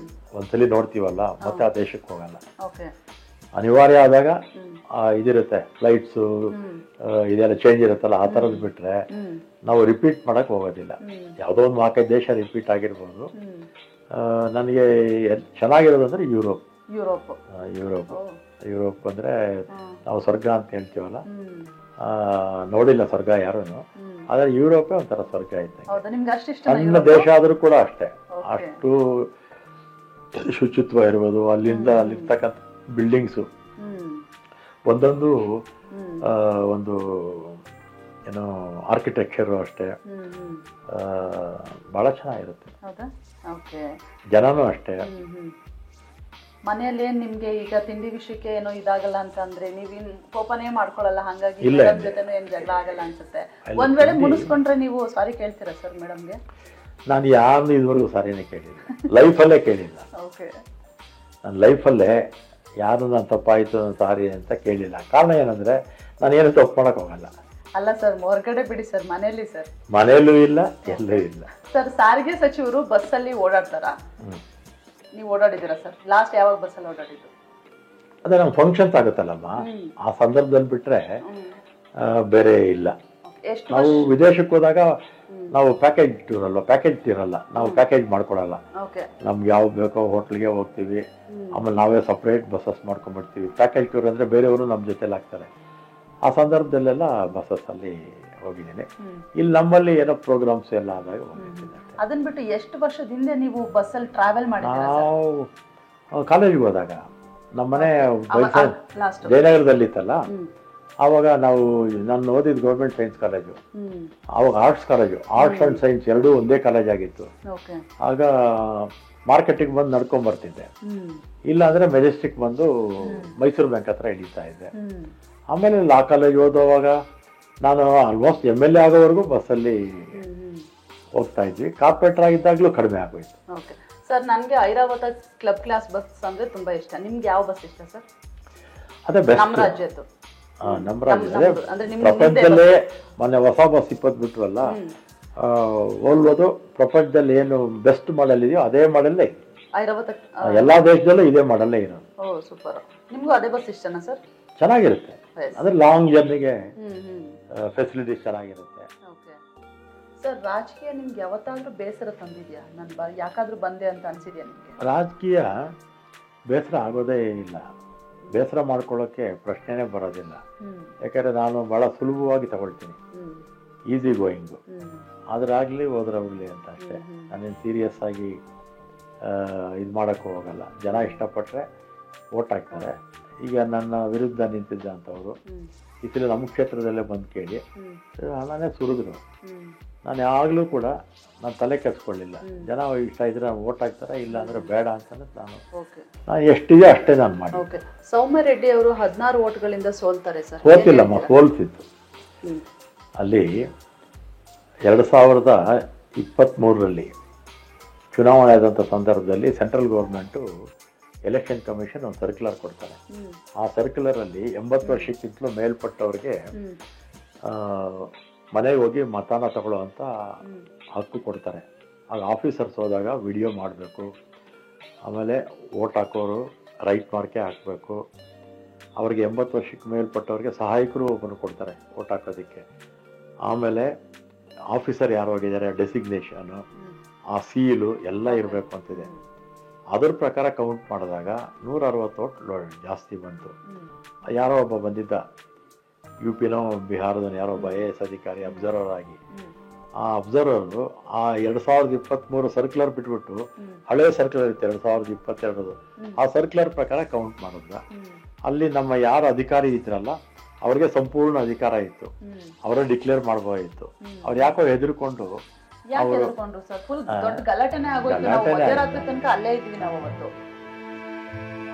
ಒಂದ್ಸಲಿ ನೋಡ್ತೀವಲ್ಲ, ಮತ್ತೆ ಆ ದೇಶಕ್ಕೆ ಹೋಗಲ್ಲ. ಅನಿವಾರ್ಯ ಆದಾಗ ಇದಿರುತ್ತೆ, ಫ್ಲೈಟ್ಸು ಇದೆಲ್ಲ ಚೇಂಜ್ ಇರುತ್ತಲ್ಲ, ಆ ಥರದ್ದು ಬಿಟ್ರೆ ನಾವು ರಿಪೀಟ್ ಮಾಡಕ್ ಹೋಗೋದಿಲ್ಲ. ಯಾವುದೋ ಒಂದು 4-5 ದೇಶ ರಿಪೀಟ್ ಆಗಿರ್ಬೋದು. ನನಗೆ ಚೆನ್ನಾಗಿರೋದಂದ್ರೆ ಯುರೋಪ್.
ಯುರೋಪ್.
ಯುರೋಪ್ ಅಂದರೆ ನಾವು ಸ್ವರ್ಗ ಅಂತ ಹೇಳ್ತೀವಲ್ಲ, ನೋಡಿಲ್ಲ ಸ್ವರ್ಗ ಯಾರೂ, ಆದರೆ ಯುರೋಪೇ ಒಂಥರ ಸ್ವರ್ಗ ಐತೆ. ಸಣ್ಣ ದೇಶ ಆದರೂ ಕೂಡ ಅಷ್ಟೇ, ಅಷ್ಟು ಶುಚಿತ್ವ ಇರ್ಬೋದು. ಅಲ್ಲಿರ್ತಕ್ಕಂಥ ಬಿಲ್ಡಿಂಗ್ಸು ಒಂದೊಂದು ಒಂದು ಏನೋ ಆರ್ಕಿಟೆಕ್ಚರು ಅಷ್ಟೇ ಭಾಳ ಚೆನ್ನಾಗಿರುತ್ತೆ. ಜನನೂ ಅಷ್ಟೇ.
ಮನೆಯಲ್ಲಿ ನಿಮ್ಗೆ ಈಗ ತಿಂಡಿ ವಿಷಯಕ್ಕೆ ಏನೋ ಇದಾಗಲ್ಲ ಅಂತಂದ್ರೆ ನೀವೇನ್ ಕೋಪನೇ ಮಾಡ್ಕೊಳಲ್ಲ, ಹಾಗಾಗಿ ಜೊತೆನೂ ಏನ್ ಜಗಳ ಆಗಲ್ಲ ಅನ್ಸುತ್ತೆ. ಒಂದ್ ವೇಳೆ ಮುನಿಸ್ಕೊಂಡ್ರೆ ನೀವು ಸಾರಿ ಕೇಳ್ತೀರಾ ಸರ್ ಮೇಡಮ್ಗೆ?
ನಾನು ಯಾರು ಇದುವರೆಗೂ ಸಾರಿನೇ ಕೇಳಿಲ್ಲ, ಲೈಫಲ್ಲೇ ಕೇಳಿಲ್ಲ. ನನ್ನ ಲೈಫಲ್ಲೇ ಯಾರು ನಾನು ತಪ್ಪಾಯಿತು ಸಾರಿ ಅಂತ ಕೇಳಿಲ್ಲ. ಕಾರಣ ಏನಂದ್ರೆ ನಾನು ಏನು ತಪ್ಪು ಮಾಡಕ್ ಹೋಗಲ್ಲ.
ಅಲ್ಲ ಸರ್, ಹೊರಗಡೆ ಬಿಡಿ ಸರ್, ಮನೆಯಲ್ಲಿ ಸರ್?
ಮನೆಯಲ್ಲೂ ಇಲ್ಲ, ಎಲ್ಲೂ ಇಲ್ಲ
ಸರ್. ಸಾರಿಗೆ ಸಚಿವರು ಬಸ್ಸಲ್ಲಿ ಓಡಾಡ್ತಾರ? ನೀವು ಓಡಾಡಿದ್ದೀರಾ ಸರ್? ಲಾಸ್ಟ್ ಯಾವಾಗ ಬಸ್ಸಲ್ಲಿ ಓಡಾಡಿದ್ದು?
ಅದೇ ನಮ್ಮ ಫಂಕ್ಷನ್ಸ್ ಆಗುತ್ತಲ್ಲಮ್ಮ, ಆ ಸಂದರ್ಭದಲ್ಲಿ ಬಿಟ್ರೆ ಬೇರೆ ಇಲ್ಲ. ನಾವು ವಿದೇಶಕ್ಕೆ ಹೋದಾಗ ನಾವು ಪ್ಯಾಕೇಜ್ ಇರಲ್ಲ, ನಾವು ಪ್ಯಾಕೇಜ್ ಮಾಡ್ಕೊಳಲ್ಲ. ನಮ್ಗೆ ಯಾವ್ದು ಬೇಕೋ ಹೋಟ್ಲಿಗೆ ಹೋಗ್ತೀವಿ, ಆಮೇಲೆ ನಾವೇ ಸಪ್ರೇಟ್ ಬಸ್ಸಸ್ ಮಾಡ್ಕೊಂಡ್ಬಿಡ್ತೀವಿ. ಪ್ಯಾಕೇಜ್ ಟೂರ್ ಅಂದ್ರೆ ಬೇರೆಯವರು ನಮ್ಮ ಜೊತೆಲಿ ಆಗ್ತಾರೆ. ಆ ಸಂದರ್ಭದಲ್ಲೆಲ್ಲ ಬಸ್ಸಸ್ ಅಲ್ಲಿ ಹೋಗಿದ್ದೀನಿ. ಇಲ್ಲಿ ನಮ್ಮಲ್ಲಿ ಏನೋ ಪ್ರೋಗ್ರಾಮ್ಸ್ ಎಲ್ಲ ಆದಾಗ ಹೋಗಿದ್ದೀನಿ.
ಅದನ್ನ ಬಿಟ್ಟು ಎಷ್ಟು ವರ್ಷದಿಂದ ನೀವು ಬಸ್ಸಲ್ಲಿ ಟ್ರಾವೆಲ್ ಮಾಡಿದ್ದೀರಾ?
ನಾವು ಕಾಲೇಜಿಗೆ ಹೋದಾಗ ನಮ್ಮ ಮನೆ ಜಯನಗರದಲ್ಲಿ ಇತ್ತಲ್ಲ, ಆವಾಗ ನಾನು ಓದಿದ್ದು ಗೌರ್ಮೆಂಟ್ ಸೈನ್ಸ್ ಕಾಲೇಜು, ಆವಾಗ arts college, arts and science ಎರಡೂ ಒಂದೇ ಕಾಲೇಜ್ ಆಗಿತ್ತು. ಆಗ ಮಾರ್ಕೆಟಿಗೆ ಬಂದು ನಡ್ಕೊಂಡ್ ಬರ್ತಿದ್ದೆ, ಇಲ್ಲ ಅಂದ್ರೆ ಮೆಜೆಸ್ಟಿಕ್ ಬಂದು ಮೈಸೂರು ಬ್ಯಾಂಕ್ ಹತ್ರ ಹಿಡಿತಾ ಇದ್ದೆ. ಆಮೇಲೆ ಲಾ ಕಾಲೇಜ್ ಓದುವಾಗ ನಾನು ಆಲ್ಮೋಸ್ಟ್ MLA ಆಗೋವರೆಗೂ ಬಸ್ಸಲ್ಲಿ ಹೋಗ್ತಾ ಇದ್ವಿ. ಕಾರ್ಪೊರೇಟರ್ ಆಗಿದ್ದಾಗಲೂ ಕಡಿಮೆ ಆಗೋಯ್ತು.
ಸರ್, ನನಗೆ ಐರಾವತ ಕ್ಲಬ್ ಕ್ಲಾಸ್ ಬಸ್ ಅಂದ್ರೆ ತುಂಬಾ ಇಷ್ಟ. ನಿಮ್ಗೆ ಯಾವ ಬಸ್ ಇಷ್ಟ ಸರ್?
ಅದೇ ಬೆಸ್ಟ್.
ನಮ್ಮ ರಾಜ್ಯದ್ದು
ಪ್ರಪಂಚದಲ್ಲೇ ಮೊನ್ನೆ ಹೊಸ ಬಸ್ 20 ಬಿಟ್ರಲ್ಲ, ಹೋಲ್ಬೋದು. ಪ್ರಪಂಚದಲ್ಲಿ ಏನು ಬೆಸ್ಟ್ ಮಾಡೆಲ್ ಇದೆಯೋ ಅದೇ ಮಾಡೆಲ್ಲೇ
ಐರಾವತ
ಎಲ್ಲಾ ದೇಶದಲ್ಲೂ ಇದೇ ಮಾಡೆಲ್ಲೇ ಇರೋದು.
ಓ ಸೂಪರ್. ನಿಮ್ಗೂ ಅದೇ ಬಸ್ ಇಷ್ಟನಾ ಸರ್?
ಚೆನ್ನಾಗಿರುತ್ತೆ, ಅಂದ್ರೆ ಲಾಂಗ್ ಜರ್ನಿಗೆ ಫೆಸಿಲಿಟೀಸ್ ಚೆನ್ನಾಗಿರುತ್ತೆ.
ಸರ್, ರಾಜಕೀಯ ನಿಮ್ಗೆ ಯಾವತ್ತಾದ್ರೂ ಬೇಸರ ತಂದಿದ್ಯಾ? ನಾನು ಯಾಕಾದ್ರೂ ಬಂದೆ ಅಂತ ಅನ್ಸಿದ್ಯಾ ನಿಮ್ಗೆ?
ರಾಜಕೀಯ ಬೇಸರ ಆಗೋದೇ ಇಲ್ಲ, ಬೇಸರ ಮಾಡ್ಕೊಳ್ಳೋಕೆ ಪ್ರಶ್ನೆನೇ ಬರೋದಿಲ್ಲ. ಯಾಕಂದ್ರೆ ನಾನು ಬಹಳ ಸುಲಭವಾಗಿ ತಗೊಳ್ತೀನಿ, ಈಸಿ ಗೋಯಿಂಗು. ಆದ್ರಾಗ್ಲಿ ಹೋದ್ರೆ ಹೋಗ್ಲಿ ಅಂತ ಅಷ್ಟೇ. ನಾನೇನು ಸೀರಿಯಸ್ ಆಗಿ ಇದು ಮಾಡೋಕ್ಕೂ ಹೋಗಲ್ಲ. ಜನ ಇಷ್ಟಪಟ್ಟರೆ ವೋಟ್ ಹಾಕ್ತಾರೆ. ಈಗ ನನ್ನ ವಿರುದ್ಧ ನಿಂತಿದ್ದ ಅಂತವರು ಈ ಸಲ ನಮ್ಮ ಕ್ಷೇತ್ರದಲ್ಲೇ ಬಂದು ಕೇಳಿ ನಾನೇ ಸುರಿದ್ರು. ನಾನು ಯಾವಾಗಲೂ ಕೂಡ ನಾನು ತಲೆ ಕೆಡಿಸ್ಕೊಳ್ಳಿಲ್ಲ. ಜನ ಇಷ್ಟ ಇದ್ರೆ ವೋಟ್ ಹಾಕ್ತಾರೆ, ಇಲ್ಲ ಅಂದ್ರೆ ಬೇಡ ಅಂತ ನಾನು ಎಷ್ಟಿದೆ ಅಷ್ಟೇ ನಾನು ಮಾಡಿ.
ಸೌಮ್ಯ ರೆಡ್ಡಿ ಅವರು 16 ವೋಟ್ಗಳಿಂದ ಸೋಲ್ತಾರೆ ಸರ್?
ಸೋತಿಲ್ಲಮ್ಮ, ಸೋಲ್ತಿತ್ತು. ಅಲ್ಲಿ 2023ರಲ್ಲಿ ಚುನಾವಣೆ ಆದಂಥ ಸಂದರ್ಭದಲ್ಲಿ ಸೆಂಟ್ರಲ್ ಗೌರ್ಮೆಂಟು ಎಲೆಕ್ಷನ್ ಕಮಿಷನ್ ಒಂದು ಸರ್ಕ್ಯುಲರ್ ಕೊಡ್ತಾರೆ. ಆ ಸರ್ಕ್ಯುಲರಲ್ಲಿ 80 ವರ್ಷಕ್ಕಿಂತಲೂ ಮೇಲ್ಪಟ್ಟವ್ರಿಗೆ ಮನೆಗೆ ಹೋಗಿ ಮತನ ತಗೊಳ್ಳೋವಂಥ ಹಕ್ಕು ಕೊಡ್ತಾರೆ. ಆಗ ಆಫೀಸರ್ಸ್ ಹೋದಾಗ ವಿಡಿಯೋ ಮಾಡಬೇಕು, ಆಮೇಲೆ ವೋಟ್ ಹಾಕೋರು ರೈಟ್ ಮಾರ್ಕೆ ಹಾಕಬೇಕು. ಅವ್ರಿಗೆ 80 ವರ್ಷಕ್ಕೆ ಮೇಲ್ಪಟ್ಟವ್ರಿಗೆ ಸಹಾಯಕರು ಒಬ್ಬರು ಕೊಡ್ತಾರೆ ವೋಟ್ ಹಾಕೋದಕ್ಕೆ. ಆಮೇಲೆ ಆಫೀಸರ್ ಯಾರು ಹೋಗಿದ್ದಾರೆ ಡೆಸಿಗ್ನೇಷನು, ಆ ಸೀಲು ಎಲ್ಲ ಇರಬೇಕು ಅಂತಿದೆ. ಅದ್ರ ಪ್ರಕಾರ ಕೌಂಟ್ ಮಾಡಿದಾಗ 160 ವೋಟ್ ಜಾಸ್ತಿ ಬಂತು. ಯಾರೋ ಒಬ್ಬ ಬಂದಿದ್ದ, UPನೋ ಬಿಹಾರದ ಯಾರೋ ಒಬ್ಬ IAS ಅಧಿಕಾರಿ ಅಬ್ಸರ್ವರ್ ಆಗಿ. ಆ ಅಬ್ಸರ್ವರ್ ಆ 2023 ಸರ್ಕ್ಯುಲರ್ ಬಿಟ್ಬಿಟ್ಟು ಹಳೆ ಸರ್ಕ್ಯುಲರ್ ಇತ್ತು 2022, ಆ ಸರ್ಕ್ಯುಲರ್ ಪ್ರಕಾರ ಕೌಂಟ್ ಮಾಡಿದ್ದ. ಅಲ್ಲಿ ನಮ್ಮ ಯಾರು ಅಧಿಕಾರಿ ಇದ್ರಲ್ಲ ಅವ್ರಿಗೆ ಸಂಪೂರ್ಣ ಅಧಿಕಾರ ಇತ್ತು, ಅವರೇ ಡಿಕ್ಲೇರ್ ಮಾಡಬಹುದಿತ್ತು. ಅವ್ರು ಯಾಕೋ ಹೆದರ್ಕೊಂಡು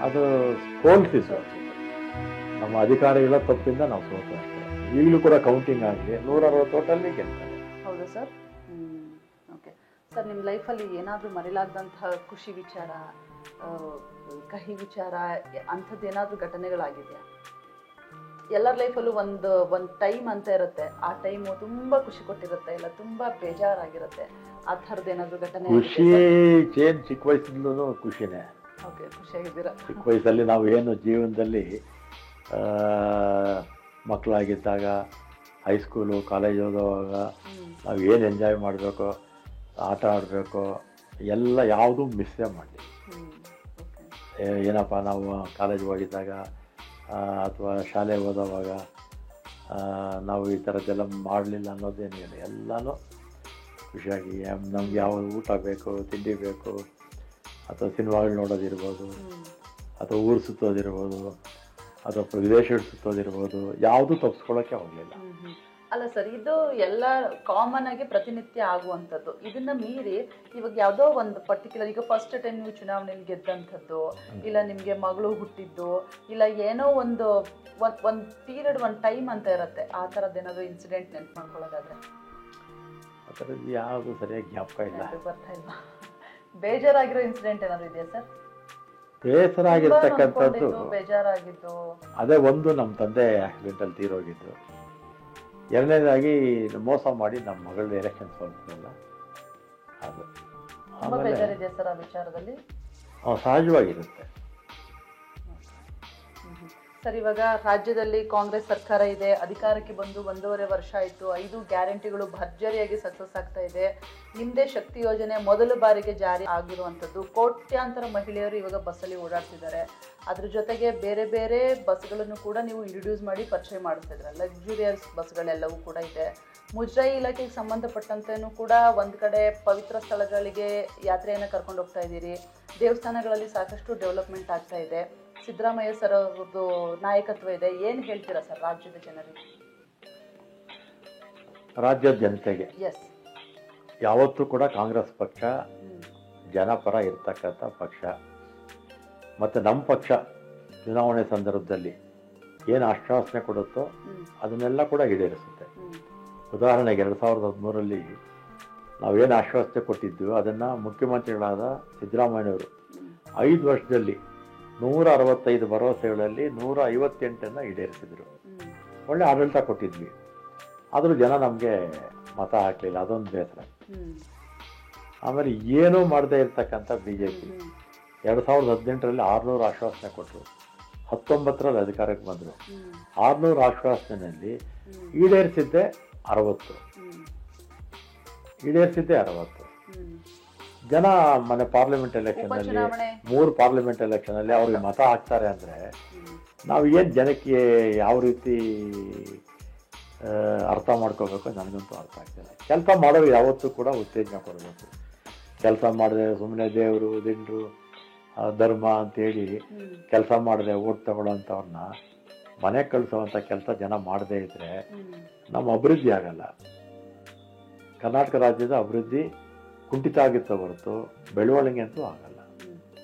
ಅದು ಸೋಲ್ತಿತ್ತು. ನಮ್ಮ ಅಧಿಕಾರಿಗಳ ತಪ್ಪಿಂದ ನಾವು ಸೋತು ಅಷ್ಟೇ. ಈಗಲೂ ಕೂಡ ಕೌಂಟಿಂಗ್ ಆಗಿ 160 ಟೋಟಲ್ಲಿ ಗೆಲ್ತಾರೆ.
ಹೌದಾ ಸರ್? ಓಕೆ ಸರ್, ನಿಮ್ಮ ಲೈಫಲ್ಲಿ ಏನಾದರೂ ಮರೆಯಲಾಗದಂತಹ ಖುಷಿ ವಿಚಾರ, ಕಹಿ ವಿಚಾರ, ಅಂಥದ್ದು ಏನಾದರೂ ಘಟನೆಗಳಾಗಿದೆಯಾ? ಎಲ್ಲರ ಲೈಫಲ್ಲೂ ಒಂದು ಟೈಮ್ ಅಂತ ಇರುತ್ತೆ, ಆ ಟೈಮು ತುಂಬಾ ಖುಷಿ ಕೊಟ್ಟಿರುತ್ತೆ, ಇಲ್ಲ ತುಂಬಾ ಬೇಜಾರಾಗಿರುತ್ತೆ. ಆ ಥರದ್ದು ಏನಾದರೂ ಘಟನೆ?
ಖುಷಿ ಚಿಕ್ಕ ವಯಸ್ಸಿಂದಲೂ ಖುಷಿನೇ.
ಓಕೆ, ಖುಷಿಯಾಗಿದ್ದೀರಾ?
ಚಿಕ್ಕ ವಯಸ್ಸಲ್ಲಿ ನಾವು ಏನು ಜೀವನದಲ್ಲಿ ಮಕ್ಕಳಾಗಿದ್ದಾಗ, ಹೈಸ್ಕೂಲು ಕಾಲೇಜ್ ಓದುವಾಗ ನಾವು ಏನು ಎಂಜಾಯ್ ಮಾಡಬೇಕು, ಆಟ ಆಡಬೇಕು, ಎಲ್ಲ ಯಾವುದೂ ಮಿಸ್ಸೇ ಮಾಡಲಿ. ಏನಪ್ಪ ನಾವು ಕಾಲೇಜ್ ಹೋಗಿದ್ದಾಗ ಅಥವಾ ಶಾಲೆ ಓದೋವಾಗ ನಾವು ಈ ಥರದ್ದೆಲ್ಲ ಮಾಡಲಿಲ್ಲ ಅನ್ನೋದೇನಿಲ್ಲ. ಎಲ್ಲನೂ ಖುಷಿಯಾಗಿ ನಮ್ಗೆ ಯಾವ ಊಟ ಬೇಕು, ತಿಂಡಿ ಬೇಕು, ಅಥವಾ ಸಿನಿಮಾಗಳು ನೋಡೋದಿರ್ಬೋದು, ಅಥವಾ ಊರು ಸುತ್ತೋದಿರ್ಬೋದು, ಅಥವಾ ವಿದೇಶಗಳು ಸುತ್ತೋದಿರ್ಬೋದು, ಯಾವುದೂ ತಪ್ಪಿಸ್ಕೊಳ್ಳೋಕ್ಕೆ ಹೋಗಲಿಲ್ಲ.
ಅಲ್ಲ ಸರ್, ಇದು ಎಲ್ಲ ಕಾಮನ್ ಆಗಿ ಪ್ರತಿನಿತ್ಯ ಆಗುವಂಥದ್ದು. ಇದನ್ನ ಮೀರಿ ಇವಾಗ ಯಾವುದೋ ಒಂದು ಪರ್ಟಿಕ್ಯುಲರ್, ಈಗ ಫಸ್ಟ್ ಟೈಮ್ ನೀವು ಚುನಾವಣೆಯಲ್ಲಿ ಗೆದ್ದಂಥದ್ದು, ಇಲ್ಲ ನಿಮಗೆ ಮಗಳು ಹುಟ್ಟಿದ್ದು, ಇಲ್ಲ ಏನೋ ಒಂದು ಪೀರಿಯಡ್, ಒಂದು ಟೈಮ್ ಅಂತ ಇರುತ್ತೆ, ಆ ಥರದ್ದು ಏನಾದರೂ ಇನ್ಸಿಡೆಂಟ್ ನೆನ್ಪು ಮಾಡ್ಕೊಳ್ಳೋದಾದ್ರೆ?
ಆ ಥರದ್ದು ಯಾವುದು ಸರಿಯಾಗಿ ಜ್ಞಾಪಕ ಇಲ್ಲ,
ಬರ್ತಾ ಇಲ್ಲ. ಬೇಜಾರಾಗಿರೋ ಇನ್ಸಿಡೆಂಟ್ ಏನಾದರೂ ಇದೆಯಾ ಸರ್?
ಬೇಸರಾಗಿರ್ತಕ್ಕಂಥದ್ದು
ಬೇಜಾರಾಗಿದ್ದು
ಅದೇ ಒಂದು, ನಮ್ಮ ತಂದೆ ಆಕ್ಸಿಡೆಂಟಲ್ಲಿ ತೀರೋಗಿದ್ದು. ಎರಡನೇದಾಗಿ ಮೋಸ ಮಾಡಿ ನಮ್ಮ ಮಗಳ ಎಲೆಕ್ಷನ್ ಸೋಲ್ತಿಲ್ಲ, ಅದು
ತುಂಬಾ ಬೇಜಾರಿದೆ ಸರ್ ಆ ವಿಚಾರದಲ್ಲಿ.
ಸಹಜವಾಗಿರುತ್ತೆ
ಸರ್. ಇವಾಗ ರಾಜ್ಯದಲ್ಲಿ ಕಾಂಗ್ರೆಸ್ ಸರ್ಕಾರ ಇದೆ, ಅಧಿಕಾರಕ್ಕೆ ಬಂದು 1.5 ವರ್ಷ ಆಯಿತು. 5 ಗ್ಯಾರಂಟಿಗಳು ಭರ್ಜರಿಯಾಗಿ ಸಕ್ಸಸ್ ಆಗ್ತಾ ಇದೆ. ನಿಮ್ಮದೇ ಶಕ್ತಿ ಯೋಜನೆ ಮೊದಲ ಬಾರಿಗೆ ಜಾರಿ ಆಗಿರುವಂಥದ್ದು. ಕೋಟ್ಯಾಂತರ ಮಹಿಳೆಯರು ಇವಾಗ ಬಸ್ಸಲ್ಲಿ ಓಡಾಡ್ತಿದ್ದಾರೆ. ಅದ್ರ ಜೊತೆಗೆ ಬೇರೆ ಬೇರೆ ಬಸ್ಗಳನ್ನು ಕೂಡ ನೀವು ಇಂಟ್ರೊಡ್ಯೂಸ್ ಮಾಡಿ ಪರಿಚಯ ಮಾಡಿಸಿದ್ರೆ, ಲಕ್ಸುರಿಯಸ್ ಬಸ್ಗಳೆಲ್ಲವೂ ಕೂಡ ಇದೆ. ಮುಜರಾಯಿ ಇಲಾಖೆಗೆ ಸಂಬಂಧಪಟ್ಟಂತೆಯೂ ಕೂಡ ಒಂದು ಕಡೆ ಪವಿತ್ರ ಸ್ಥಳಗಳಿಗೆ ಯಾತ್ರೆಯನ್ನು ಕರ್ಕೊಂಡು ಹೋಗ್ತಾ ಇದ್ದೀರಿ. ದೇವಸ್ಥಾನಗಳಲ್ಲಿ ಸಾಕಷ್ಟು ಡೆವಲಪ್ಮೆಂಟ್ ಆಗ್ತಾ ಇದೆ. ಸಿದ್ದರಾಮಯ್ಯ ಸರ್ ಅವ್ರದ್ದು ನಾಯಕತ್ವ ಇದೆ. ಏನು ಹೇಳ್ತೀರಾ ಸರ್ ರಾಜ್ಯದ ಜನರಿಗೆ?
ರಾಜ್ಯದ ಜನತೆಗೆ
ಎಸ್,
ಯಾವತ್ತೂ ಕೂಡ ಕಾಂಗ್ರೆಸ್ ಪಕ್ಷ ಜನಪರ ಇರ್ತಕ್ಕಂಥ ಪಕ್ಷ. ಮತ್ತು ನಮ್ಮ ಪಕ್ಷ ಚುನಾವಣೆ ಸಂದರ್ಭದಲ್ಲಿ ಏನು ಆಶ್ವಾಸನೆ ಕೊಡುತ್ತೋ ಅದನ್ನೆಲ್ಲ ಕೂಡ ಈಡೇರಿಸುತ್ತೆ. ಉದಾಹರಣೆಗೆ 2013ರಲ್ಲಿ ನಾವೇನು ಆಶ್ವಾಸನೆ ಕೊಟ್ಟಿದ್ವಿ ಅದನ್ನು ಮುಖ್ಯಮಂತ್ರಿಗಳಾದ ಸಿದ್ದರಾಮಯ್ಯನವರು 5 ವರ್ಷದಲ್ಲಿ 165 ಭರವಸೆಗಳಲ್ಲಿ 158 ಈಡೇರಿಸಿದ್ರು. ಒಳ್ಳೆ ಆಡಳಿತ ಕೊಟ್ಟಿದ್ವಿ. ಆದರೂ ಜನ ನಮಗೆ ಮತ ಹಾಕಲಿಲ್ಲ, ಅದೊಂದು ಬೇಸರ. ಆಮೇಲೆ ಏನೂ ಮಾಡದೇ ಇರ್ತಕ್ಕಂಥ BJP 2018ರಲ್ಲಿ 600 ಆಶ್ವಾಸನೆ ಕೊಟ್ಟರು, 19ರಲ್ಲಿ ಅಧಿಕಾರಕ್ಕೆ ಬಂದರು. 600 ಆಶ್ವಾಸನೆಯಲ್ಲಿ ಈಡೇರಿಸಿದ್ದೆ 60. ಜನ ಮೊನ್ನೆ ಪಾರ್ಲಿಮೆಂಟ್ ಎಲೆಕ್ಷನ್ನಲ್ಲಿ 3 ಪಾರ್ಲಿಮೆಂಟ್ ಎಲೆಕ್ಷನಲ್ಲಿ ಅವ್ರಿಗೆ ಮತ ಹಾಕ್ತಾರೆ ಅಂದರೆ ನಾವು ಏನು ಜನಕ್ಕೆ ಯಾವ ರೀತಿ ಅರ್ಥ ಮಾಡ್ಕೋಬೇಕು ನನಗಂತೂ ಅರ್ಥ ಆಗ್ತಿಲ್ಲ. ಕೆಲಸ ಮಾಡೋರು ಯಾವತ್ತೂ ಕೂಡ ಉತ್ತೇಜನ ಕೊಡಬೇಕು. ಕೆಲಸ ಮಾಡಿದ್ರೆ ಸುಮ್ಮನೆ ದೇವರು ದಿಂಡ್ರು ಧರ್ಮ ಅಂತೇಳಿ ಕೆಲಸ ಮಾಡಿದ್ರೆ ಓಟ್ ತಗೊಳ್ಳೋಂಥವ್ರನ್ನ ಮನೆ ಕಳಿಸೋವಂಥ ಕೆಲಸ ಜನ ಮಾಡದೇ ಇದ್ದರೆ ನಮ್ಮ ಅಭಿವೃದ್ಧಿ ಆಗಲ್ಲ. ಕರ್ನಾಟಕ ರಾಜ್ಯದ ಅಭಿವೃದ್ಧಿ ಕುಂಠಿತ ಆಗುತ್ತೆ ಹೊರತು ಬೆಳವಣಿಗೆ ಅಂತೂ ಆಗಲ್ಲ.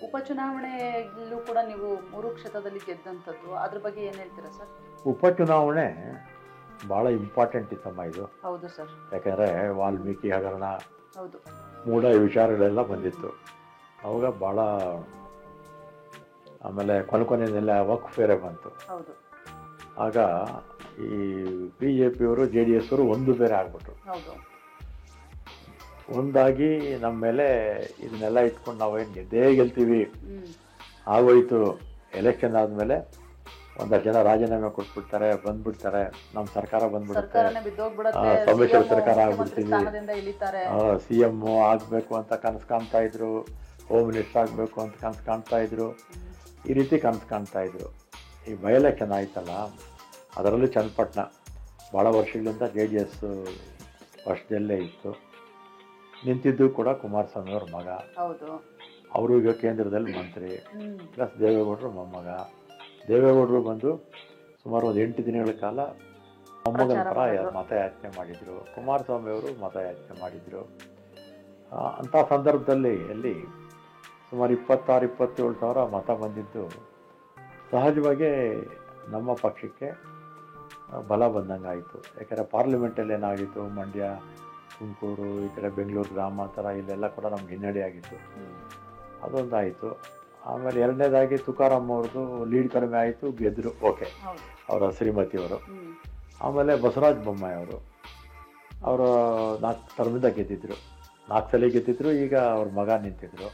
ಉಪಚುನಾವಣೆಯಲ್ಲೂ ಕೂಡ ನೀವು 3 ಕ್ಷೇತ್ರದಲ್ಲಿ ಗೆದ್ದಂಥದ್ದು, ಅದ್ರ ಬಗ್ಗೆ ಏನು ಹೇಳ್ತೀರಾ ಸರ್?
ಉಪಚುನಾವಣೆ ಭಾಳ ಇಂಪಾರ್ಟೆಂಟ್ ಇತ್ತಮ್ಮ ಇದು.
ಹೌದು ಸರ್.
ಯಾಕಂದರೆ ವಾಲ್ಮೀಕಿ ಹಗರಣ,
ಹೌದು,
ಮೂಢ ವಿಚಾರಗಳೆಲ್ಲ ಬಂದಿತ್ತು ಅವಾಗ ಭಾಳ. ಆಮೇಲೆ ಕೊನೆಯಲ್ಲ ವಕ್ಫ್ ಬೇರೆ ಬಂತು.
ಹೌದು.
ಆಗ ಈ BJPಯವರು JDS ಅವರು ಒಂದು ಬೇರೆ ಆಗ್ಬಿಟ್ರು.
ಹೌದು.
ಒಂದಾಗಿ ನಮ್ಮ ಮೇಲೆ ಇದನ್ನೆಲ್ಲ ಇಟ್ಕೊಂಡು ನಾವೇನು ಗೆಲ್ತೀವಿ ಆಗೋಯ್ತು. ಎಲೆಕ್ಷನ್ ಆದಮೇಲೆ ಒಂದಷ್ಟು ಜನ ರಾಜೀನಾಮೆ ಕೊಟ್ಬಿಡ್ತಾರೆ, ಬಂದ್ಬಿಡ್ತಾರೆ, ನಮ್ಮ ಸರ್ಕಾರ ಬಂದ್ಬಿಡುತ್ತೆ, ಸಮ್ಮಿಶ್ರ ಸರ್ಕಾರ ಆಗ್ಬಿಡ್ತೀವಿ, CM ಆಗಬೇಕು ಅಂತ ಕನಸು ಕಾಣ್ತಾ ಇದ್ರು, ಹೋಮ್ ಮಿನಿಸ್ಟರ್ ಆಗಬೇಕು ಅಂತ ಕನಸು ಕಾಣ್ತಾ ಇದ್ರು, ಈ ರೀತಿ ಕನಸು ಕಾಣ್ತಾ ಇದ್ರು. ಈ ಬೈ ಎಲೆಕ್ಷನ್ ಆಯ್ತಲ್ಲ, ಅದರಲ್ಲೂ ಚನ್ನಪಟ್ಟಣ ಭಾಳ ವರ್ಷಗಳಿಂದ JDS ವರ್ಷದಲ್ಲೇ ಇತ್ತು. ನಿಂತಿದ್ದು ಕೂಡ ಕುಮಾರಸ್ವಾಮಿ ಅವ್ರ ಮಗ, ಅವರು ಈಗ ಕೇಂದ್ರದಲ್ಲಿ ಮಂತ್ರಿ, ಪ್ಲಸ್ ದೇವೇಗೌಡರು ಮೊಮ್ಮಗ. ದೇವೇಗೌಡರು ಬಂದು ಸುಮಾರು ಒಂದು 8 ದಿನಗಳ ಕಾಲ ಮೊಮ್ಮಗನ ಪರ ಮತಯಾಚನೆ ಮಾಡಿದರು. ಕುಮಾರಸ್ವಾಮಿ ಅವರು ಮತಯಾಚನೆ ಮಾಡಿದರು. ಅಂಥ ಸಂದರ್ಭದಲ್ಲಿ ಅಲ್ಲಿ ಸುಮಾರು 26-27 ಸಾವಿರ ಮತ ಬಂದಿದ್ದು ಸಹಜವಾಗಿ ನಮ್ಮ ಪಕ್ಷಕ್ಕೆ ಬಲ ಬಂದಂಗೆ ಆಯಿತು. ಯಾಕಂದರೆ ಪಾರ್ಲಿಮೆಂಟಲ್ಲಿ ಏನಾಗಿತ್ತು, ಮಂಡ್ಯ, ತುಮಕೂರು, ಈ ಕಡೆ ಬೆಂಗಳೂರು ಗ್ರಾಮಾಂತರ ಇಲ್ಲೆಲ್ಲ ಕೂಡ ನಮ್ಗೆ ಹಿನ್ನಡೆ ಆಗಿತ್ತು. ಅದೊಂದಾಯಿತು. ಆಮೇಲೆ ಎರಡನೇದಾಗಿ ತುಕಾರಾಮ್ ಅವ್ರದ್ದು ಲೀಡ್ ಕಡಿಮೆ ಆಯಿತು, ಗೆದ್ದರು. ಓಕೆ, ಅವರ ಶ್ರೀಮತಿಯವರು. ಆಮೇಲೆ ಬಸವರಾಜ ಬೊಮ್ಮಾಯಿ ಅವರು 4 ಟರ್ಮಿಂದ ಗೆದ್ದಿದ್ರು, 4 ಸಲ ಗೆದ್ದಿದ್ರು. ಈಗ ಅವ್ರ ಮಗ ನಿಂತಿದ್ರು.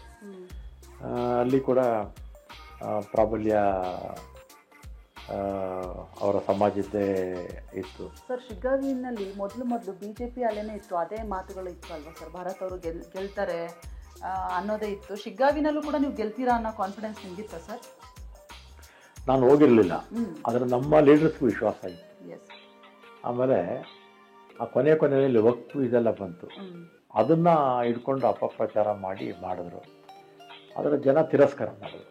ಅಲ್ಲಿ ಕೂಡ ಪ್ರಾಬಲ್ಯ ಅವರ ಸಮಾಜದ್ದೇ ಇತ್ತು.
ಸರ್, ಶಿಗ್ಗಾವಿನಲ್ಲಿ ಮೊದಲು BJP ಅಲ್ಲೇನೇ ಇತ್ತು, ಅದೇ ಮಾತುಗಳು ಇತ್ತು ಅಲ್ವಾ ಸರ್? ಭಾರತ್ ಅವರು ಗೆಲ್ತಾರೆ, ಅನ್ನೋದೇ ಇತ್ತು. ಶಿಗ್ಗಾವಿನಲ್ಲೂ ಕೂಡ ನೀವು ಗೆಲ್ತೀರಾ ಅನ್ನೋ ಕಾನ್ಫಿಡೆನ್ಸ್ ನಿಮಗಿತ್ತ ಸರ್?
ನಾನು ಹೋಗಿರಲಿಲ್ಲ, ಆದರೆ ನಮ್ಮ ಲೀಡರ್ಸ್ಗೂ ವಿಶ್ವಾಸ ಇತ್ತು.
ಎಸ್.
ಆಮೇಲೆ ಆ ಕೊನೆಯಲ್ಲಿ ವಕ್ಫು ಇದೆಲ್ಲ ಬಂತು, ಅದನ್ನ ಇಟ್ಕೊಂಡು ಅಪಪ್ರಚಾರ ಮಾಡಿದ್ರು. ಅದರ ಜನ ತಿರಸ್ಕಾರ ಮಾಡಿದ್ರು.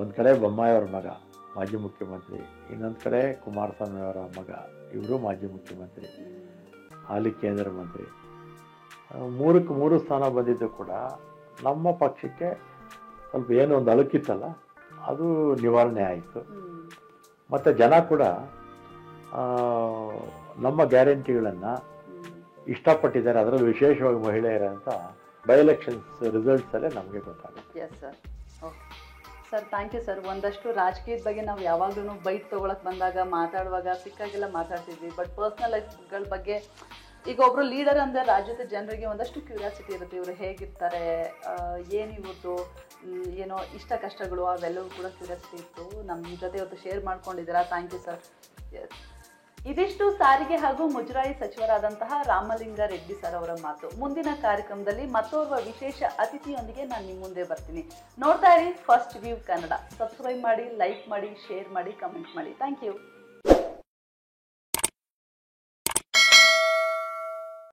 ಒಂದು ಕಡೆ ಬೊಮ್ಮಾಯಿಯವರ ಮಗ ಮಾಜಿ ಮುಖ್ಯಮಂತ್ರಿ, ಇನ್ನೊಂದು ಕಡೆ ಕುಮಾರಸ್ವಾಮಿ ಅವರ ಮಗ, ಇವರು ಮಾಜಿ ಮುಖ್ಯಮಂತ್ರಿ, ಹಾಲಿ ಕೇಂದ್ರ ಮಂತ್ರಿ. 3ಕ್ಕೆ 3 ಸ್ಥಾನ ಬಂದಿದ್ದು ಕೂಡ ನಮ್ಮ ಪಕ್ಷಕ್ಕೆ ಸ್ವಲ್ಪ ಏನೋ ಒಂದು ಅಳುಕಿತ್ತಲ್ಲ, ಅದು ನಿವಾರಣೆ ಆಯಿತು. ಮತ್ತು ಜನ ಕೂಡ ನಮ್ಮ ಗ್ಯಾರಂಟಿಗಳನ್ನು ಇಷ್ಟಪಟ್ಟಿದ್ದಾರೆ, ಅದರಲ್ಲಿ ವಿಶೇಷವಾಗಿ ಮಹಿಳೆಯರಂತ ಬೈ ಎಲೆಕ್ಷನ್ಸ್ ರಿಸಲ್ಟ್ಸಲ್ಲೇ ನಮಗೆ ಗೊತ್ತಾಗುತ್ತೆ.
Yes sir. Okay sir, thank you sir. ಒಂದಷ್ಟು ರಾಜಕೀಯದ ಬಗ್ಗೆ ನಾವು ಯಾವಾಗಲೂ ಬೈಟ್ ತೊಗೊಳಕ್ಕೆ ಬಂದಾಗ ಮಾತಾಡುವಾಗ ಸಿಕ್ಕಾಗೆಲ್ಲ ಮಾತಾಡ್ತಿದ್ವಿ. ಬಟ್ ಪರ್ಸ್ನಲ್ ಲೈಫ್ಗಳ ಬಗ್ಗೆ ಈಗ ಒಬ್ಬರು ಲೀಡರ್ ಅಂದರೆ ರಾಜ್ಯದ ಜನರಿಗೆ ಒಂದಷ್ಟು ಕ್ಯೂರಿಯಾಸಿಟಿ ಇರುತ್ತೆ, ಇವರು ಹೇಗಿರ್ತಾರೆ, ಏನು ಇವ್ರದ್ದು ಏನೋ ಇಷ್ಟ ಕಷ್ಟಗಳು, ಅವೆಲ್ಲವೂ ಕೂಡ ಕ್ಯೂರಿಯಾಸಿಟಿ ಇತ್ತು. ನಮ್ಮ ಜೊತೆ ಇವತ್ತು ಶೇರ್ ಮಾಡ್ಕೊಂಡಿದ್ದೀರಾ, ಥ್ಯಾಂಕ್ ಯು ಸರ್. ಎಸ್, ಇದಿಷ್ಟು ಸಾರಿಗೆ ಹಾಗೂ ಮುಜರಾಯಿ ಸಚಿವರಾದಂತಹ ರಾಮಲಿಂಗ ರೆಡ್ಡಿ ಸರ್ ಅವರ ಮಾತು. ಮುಂದಿನ ಕಾರ್ಯಕ್ರಮದಲ್ಲಿ ಮತ್ತೋರ್ವ ವಿಶೇಷ ಅತಿಥಿಯೊಂದಿಗೆ ನಾನು ನಿಮ್ಮ ಮುಂದೆ ಬರ್ತೀನಿ. ನೋಡ್ತಾ ಇರಿ ಫಸ್ಟ್ ವ್ಯೂ ಕನ್ನಡ. ಸಬ್ಸ್ಕ್ರೈಬ್ ಮಾಡಿ, ಲೈಕ್ ಮಾಡಿ, ಶೇರ್ ಮಾಡಿ, ಕಮೆಂಟ್ ಮಾಡಿ. Thank you.